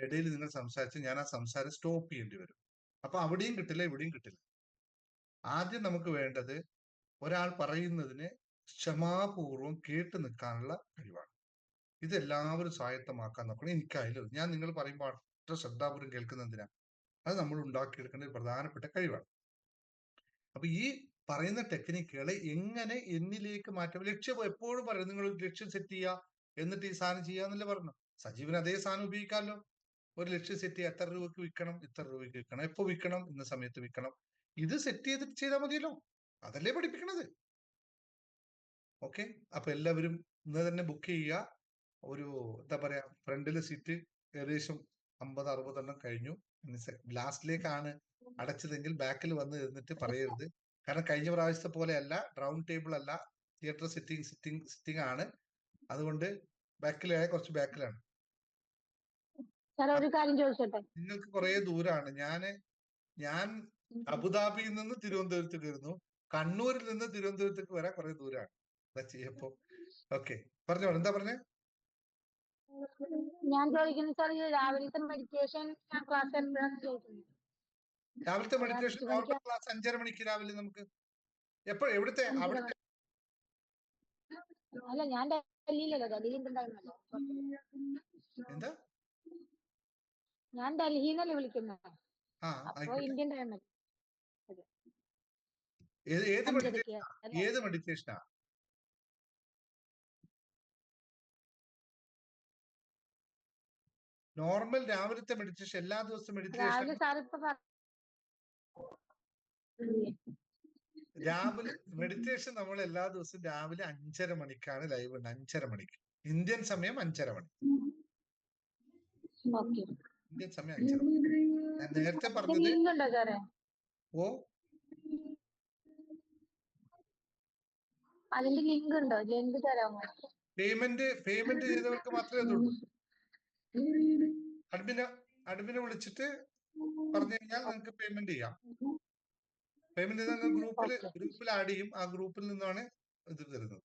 ഇടയിൽ നിങ്ങൾ സംസാരിച്ച് ഞാൻ ആ സംസാരം സ്റ്റോപ്പ് ചെയ്യേണ്ടി വരും. അപ്പൊ അവിടെയും കിട്ടില്ല, ഇവിടെയും കിട്ടില്ല. ആദ്യം നമുക്ക് വേണ്ടത് ഒരാൾ പറയുന്നതിനെ ക്ഷമാപൂർവം കേട്ടു നിൽക്കാനുള്ള കഴിവാണ്. ഇതെല്ലാവരും സ്വായത്തമാക്കാൻ നോക്കണം. എനിക്കായാലും ഞാൻ നിങ്ങൾ പറയുമ്പോൾ അത്ര ശ്രദ്ധാപൂർവം കേൾക്കുന്നതിനാ, അത് നമ്മൾ ഉണ്ടാക്കിയെടുക്കേണ്ട ഒരു പ്രധാനപ്പെട്ട കഴിവാണ്. അപ്പൊ ഈ പറയുന്ന ടെക്നിക്കുകളെ എങ്ങനെ എന്നിലേക്ക് മാറ്റാം. ലക്ഷ്യം എപ്പോഴും പറയും, നിങ്ങൾ ലക്ഷ്യം സെറ്റ് ചെയ്യുക, എന്നിട്ട് ഈ സാധനം ചെയ്യാന്നല്ലേ പറഞ്ഞു. സജീവന് അതേ സാധനം ഉപയോഗിക്കാമല്ലോ. ഒരു ലക്ഷ്യം സെറ്റ് ചെയ്യുക, എത്ര രൂപയ്ക്ക് വിൽക്കണം, ഇത്ര രൂപയ്ക്ക് വിൽക്കണം, എപ്പോ വിൽക്കണം, ഇന്ന സമയത്ത് വിൽക്കണം. ഇത് സെറ്റ് ചെയ്തിട്ട് ചെയ്താൽ മതിയല്ലോ. അതല്ലേ പഠിപ്പിക്കണത്. ഓക്കെ, അപ്പൊ എല്ലാവരും ഇന്ന് തന്നെ ബുക്ക് ചെയ്യുക. ഒരു എന്താ പറയാ, ഫ്രണ്ടിലെ സീറ്റ് ഏകദേശം 50-60 എണ്ണം കഴിഞ്ഞു. ലാസ്റ്റിലേക്കാണ് അടച്ചതെങ്കിൽ ബാക്കിൽ വന്ന് ഇരുന്നിട്ട് പറയരുത്. കാരണം കഴിഞ്ഞ പ്രാവശ്യത്തെ പോലെയല്ല, റൗണ്ട് ടേബിൾ അല്ല, തിയേറ്റർ സിറ്റിംഗ് ആണ്. അതുകൊണ്ട് കുറച്ച് ബാക്കിലാണ്. ഒരു കാര്യം ചോദിച്ചോട്ടെ? നിങ്ങൾക്ക് കുറെ ദൂരാണ്. ഞാൻ അബുദാബിയിൽ നിന്ന് തിരുവനന്തപുരത്തേക്ക് വരുന്നു, കണ്ണൂരിൽ നിന്ന് തിരുവനന്തപുരത്തേക്ക് വരാൻ കുറെ ദൂരാണ്. എന്താ ചെയ്യപ്പോ? ഓക്കെ, പറഞ്ഞോളൂ, എന്താ പറഞ്ഞേ? ഞാൻ ചോദിക്കുന്നത് സാർ, രാവിലത്തെ മെഡിറ്റേഷൻ ക്ലാസ് എപ്പോഴാണ് ചോദിക്കുന്നത്? രാവിലത്തെ മെഡിറ്റേഷൻ നോർമൽ ക്ലാസ് 5:30 മണിക്ക് രാവിലെ നമുക്ക്. എവിടുത്തെ? അവിടുത്തെ? അല്ല, ഞാൻ ഡൽഹിയിലല്ലോ, ഡൽഹിയിലുണ്ടായിരുന്നല്ലോ. എന്താ? ഞാൻ ഡൽഹിന്നല്ലേ വിളിക്കുന്നത്. അപ്പൊ ഇന്ത്യൻ ടൈം. ഏത് മെഡിറ്റേഷനാ? നോർമൽ രാവിലത്തെ മെഡിറ്റേഷൻ എല്ലാ ദിവസവും മെഡിറ്റേഷൻ. രാവിലെ മെഡിറ്റേഷൻ നമ്മൾ എല്ലാ ദിവസവും രാവിലെ 5:30 മണിക്കാണ് ലൈവ് ഉണ്ട്. 5:30 മണിക്ക് ഇന്ത്യൻ സമയം 5:30 മണി. ഇന്ത്യൻ സമയം 5:30 മണി. ഞാൻ നേരത്തെ പറഞ്ഞത് അതിന്റെ ലിങ്ക് ഉണ്ടോ? ലിങ്ക് തരാമോ? പേയ്മെന്റ് ചെയ്തവർക്ക് മാത്രമേ അതുള്ളൂ. അഡ്മിനെ വിളിച്ചിട്ട് പറഞ്ഞു കഴിഞ്ഞാൽ നിങ്ങൾക്ക് പേയ്മെന്റ് ചെയ്യാം. പേയ്മെന്റ് ചെയ്താൽ ഗ്രൂപ്പിൽ ആഡ് ചെയ്യും. ആ ഗ്രൂപ്പിൽ നിന്നാണ് ഇത് തരുന്നത്.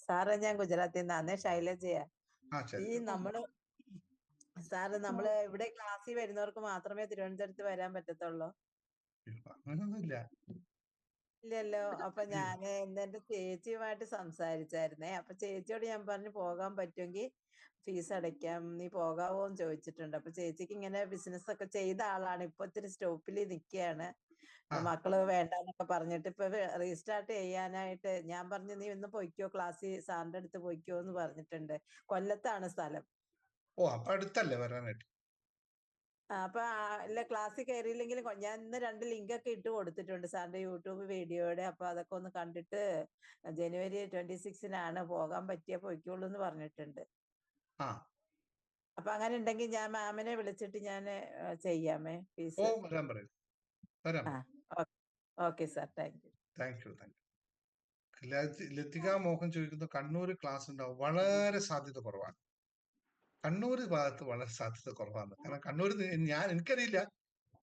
സാറ് ഞാൻ ഗുജറാത്തിൽ നിന്നാണ്, ശൈലജയാ. ഈ നമ്മള് ഇവിടെ ക്ലാസ്സിൽ വരുന്നവർക്ക് മാത്രമേ തിരുവനന്തപുരത്ത് വരാൻ പറ്റത്തുള്ളൂ? അങ്ങനൊന്നുമില്ല. ഇല്ലല്ലോ. അപ്പൊ ഞാൻ എന്റെ ചേച്ചിയുമായിട്ട് സംസാരിച്ചായിരുന്നേ. അപ്പൊ ചേച്ചിയോട് ഞാൻ പറഞ്ഞു, പോകാൻ പറ്റുമെങ്കിൽ ഫീസ് അടയ്ക്കാം, നീ പോകാവോ എന്ന് ചോദിച്ചിട്ടുണ്ട്. അപ്പൊ ചേച്ചിക്ക് ഇങ്ങനെ ബിസിനസ് ഒക്കെ ചെയ്ത ആളാണ്. ഇപ്പൊ ഇത്തിരി സ്റ്റോപ്പിൽ നിൽക്കുകയാണ്. മക്കള് വേണ്ടെന്നൊക്കെ പറഞ്ഞിട്ട് ഇപ്പൊ റീസ്റ്റാർട്ട് ചെയ്യാനായിട്ട് ഞാൻ പറഞ്ഞു, നീ ഒന്ന് പൊയ്ക്കോ, ക്ലാസ്സിൽ സാറിന്റെ അടുത്ത് പൊയ്ക്കോ എന്ന് പറഞ്ഞിട്ടുണ്ട്. കൊല്ലത്താണ് സ്ഥലം. അപ്പൊ അടുത്തല്ലേ വരാനായിട്ട്. അപ്പൊ അല്ല, ക്ലാസ്സിൽ കയറിയില്ലെങ്കിലും ഞാൻ ഇന്ന് 2 ലിങ്ക് ഒക്കെ ഇട്ട് കൊടുത്തിട്ടുണ്ട് സാറിന്റെ യൂട്യൂബ് വീഡിയോയുടെ. അപ്പൊ അതൊക്കെ ഒന്ന് കണ്ടിട്ട് ജനുവരി 26-നാണ് പോകാൻ പറ്റിയ പൊയ്ക്കോളൂ എന്ന് പറഞ്ഞിട്ടുണ്ട്. അപ്പൊ അങ്ങനെ ഉണ്ടെങ്കിൽ ഞാൻ മാമിനെ വിളിച്ചിട്ട് ഞാൻ ചെയ്യാമേ fees. Okay sir, thank you. Latika Mohan ചോദിക്കുന്നു, കണ്ണൂർ ക്ലാസ് ഉണ്ടാവും? വളരെ സാധ്യത കുറവാണ്. കണ്ണൂർ ഭാഗത്ത് വളരെ സാധ്യത കുറവാണ്. കാരണം കണ്ണൂർ എനിക്കറിയില്ല,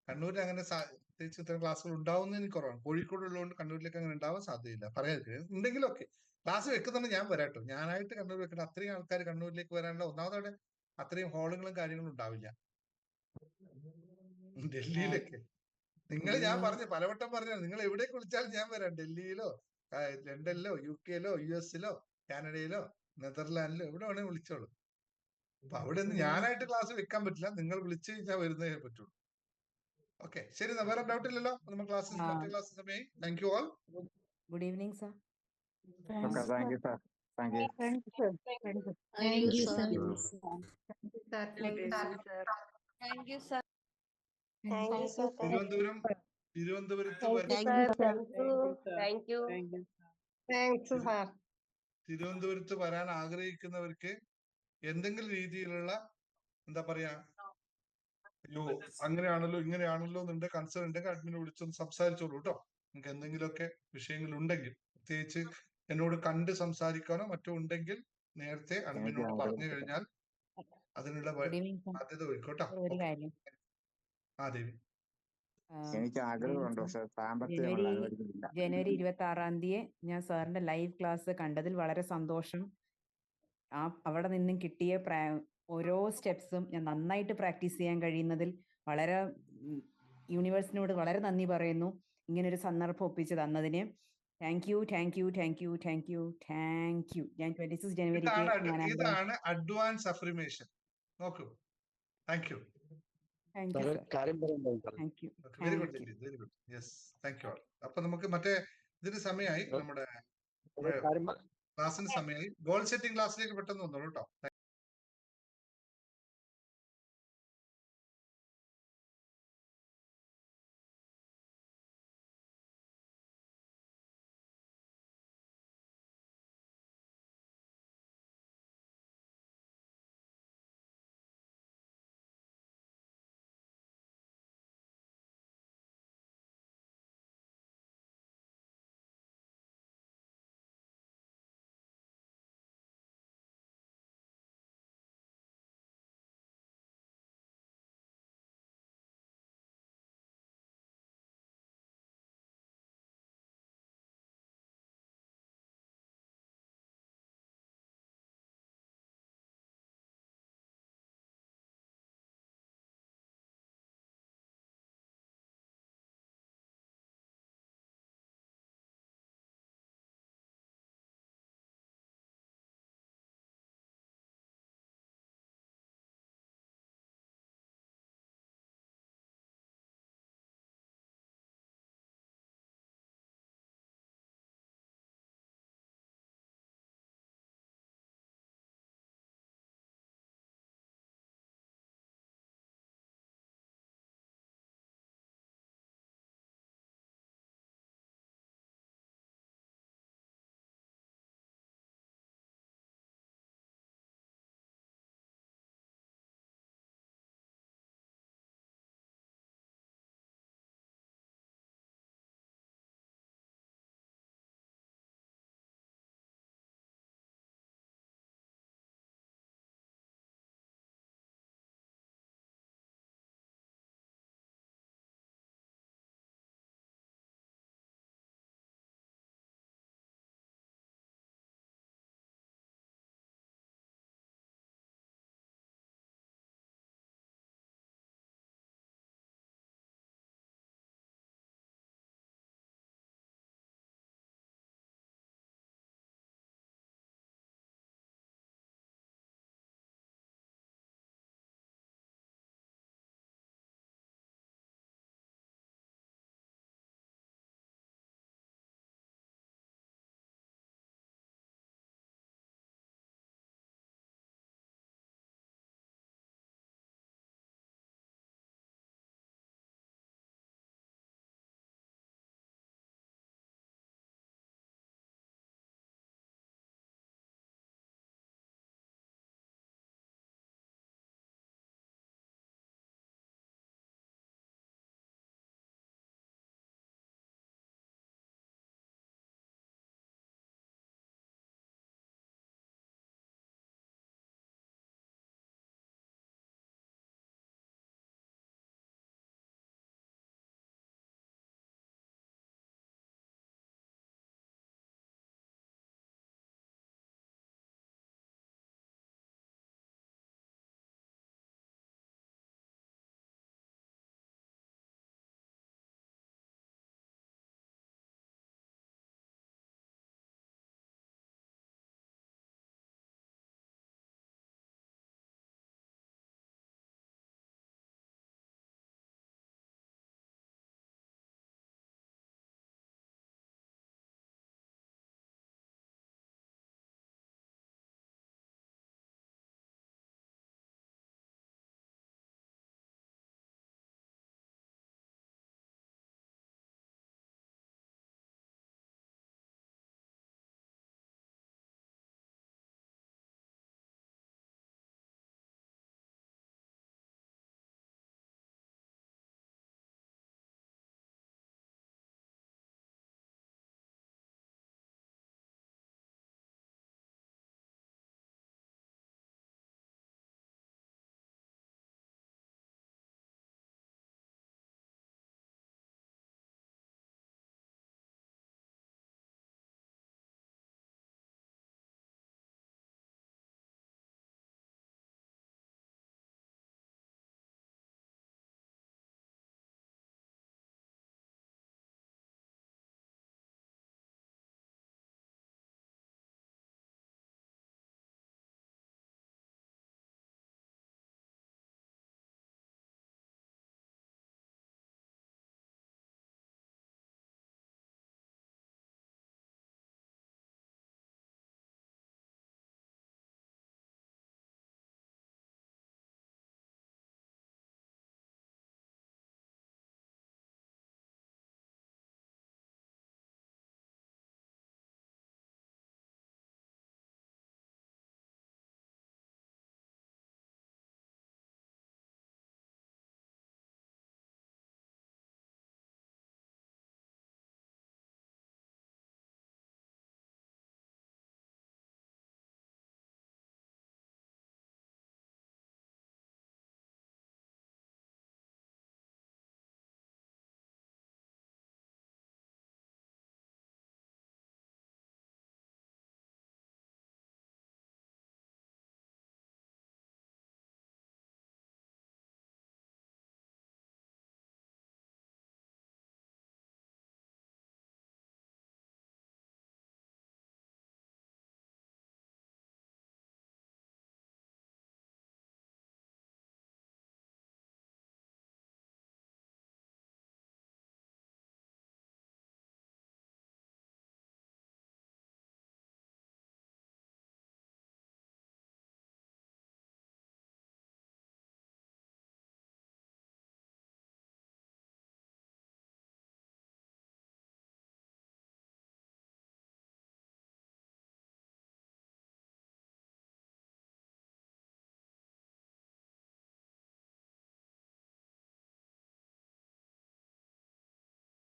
കണ്ണൂരിൽ അങ്ങനെ പ്രത്യേകിച്ച് ഇത്തരം ക്ലാസ്സുകൾ ഉണ്ടാവുന്നതിന് എനിക്ക് കുറവാണ്. കോഴിക്കോട് ഉള്ളതുകൊണ്ട് കണ്ണൂരിലേക്ക് അങ്ങനെ ഉണ്ടാവാൻ സാധ്യതയില്ല. പറയാതിരിക്കും. ഉണ്ടെങ്കിലൊക്കെ ക്ലാസ് വെക്കുന്നുണ്ട് ഞാൻ വരാട്ടോ. ഞാനായിട്ട് കണ്ണൂർ വെക്കണം. അത്രയും ആൾക്കാർ കണ്ണൂരിലേക്ക് വരാനുള്ള ഒന്നാമതോടെ അത്രയും ഹാളുകളും കാര്യങ്ങളും ഉണ്ടാവില്ല ഡൽഹിയിലൊക്കെ. നിങ്ങൾ ഞാൻ പറഞ്ഞു പലവട്ടം പറഞ്ഞു, നിങ്ങൾ എവിടേക്ക് വിളിച്ചാലും ഞാൻ വരാം. ഡൽഹിയിലോ ലണ്ടനിലോ UK-ലോ US-ലോ കാനഡയിലോ നെതർലാൻഡിലോ എവിടെ വേണേലും വിളിച്ചോളൂ. അപ്പൊ അവിടെ നിന്ന് ഞാനായിട്ട് ക്ലാസ് വെക്കാൻ പറ്റില്ല. നിങ്ങൾ വിളിച്ചു കഴിഞ്ഞാൽ വരുന്നതേ പറ്റുള്ളൂ. ഓക്കെ, ശരി. വേറെ ഡൗട്ട് ഇല്ലല്ലോ? നമ്മൾ മറ്റേ ക്ലാസ് സമയം. Thank you all. Good evening sir. Okay, thank you sir. Thank U. Thank you, sir. Thank you, sir. തിരുവനന്തപുരത്ത് തിരുവനന്തപുരത്ത് വരാൻ ആഗ്രഹിക്കുന്നവർക്ക് എന്തെങ്കിലും രീതിയിലുള്ള എന്താ പറയാ, അയ്യോ അങ്ങനെയാണല്ലോ ഇങ്ങനെയാണല്ലോ എന്നുണ്ട് കൺസേൺ ഉണ്ടെങ്കിൽ അഡ്മിനെ വിളിച്ചൊന്ന് സംസാരിച്ചോളൂ കേട്ടോ. നിങ്ങൾക്ക് എന്തെങ്കിലുമൊക്കെ വിഷയങ്ങൾ ഉണ്ടെങ്കിൽ, പ്രത്യേകിച്ച് എന്നോട് കണ്ട് സംസാരിക്കാനോ മറ്റോ ഉണ്ടെങ്കിൽ നേരത്തെ അഡ്മിനോട് പറഞ്ഞു കഴിഞ്ഞാൽ അതിനുള്ള സാധ്യത ഒരുക്കോട്ടോ. ഒരു കാര്യം, ആ ദേവി, എനിക്ക് ആഗ്രഹമുണ്ട്, പക്ഷെ സാമ്പത്തികമുള്ള അനുവദിക്കുന്നില്ല. ജനുവരി 26 ഞാൻ സാറിന്റെ ലൈവ് ക്ലാസ് കണ്ടതിൽ വളരെ സന്തോഷം. അവിടെ നിന്നും കിട്ടിയ ഓരോ സ്റ്റെപ്സും ഞാൻ നന്നായിട്ട് പ്രാക്ടീസ് ചെയ്യാൻ കഴിയുന്നതിൽ വളരെ യൂണിവേഴ്സിനോട് വളരെ നന്ദി പറയുന്നു. ഇങ്ങനൊരു സന്ദർഭം ഒപ്പിച്ച് തന്നതിന് താങ്ക് യു. ഞാൻ 26 ജനുവരിക്ക് ഇതാണ് അഡ്വാൻസ് അഫർമേഷൻ. നോക്കൂ. Thank you. Very good, very good. Yes, thank you all. അപ്പൊ നമുക്ക് മറ്റേ ഇതിന് സമയമായി, നമ്മുടെ ക്ലാസ്സിന് സമയമായി. ഗോൾ സെറ്റിംഗ് ക്ലാസ്സിലേക്ക് പെട്ടെന്ന് വന്നോളൂ കേട്ടോ.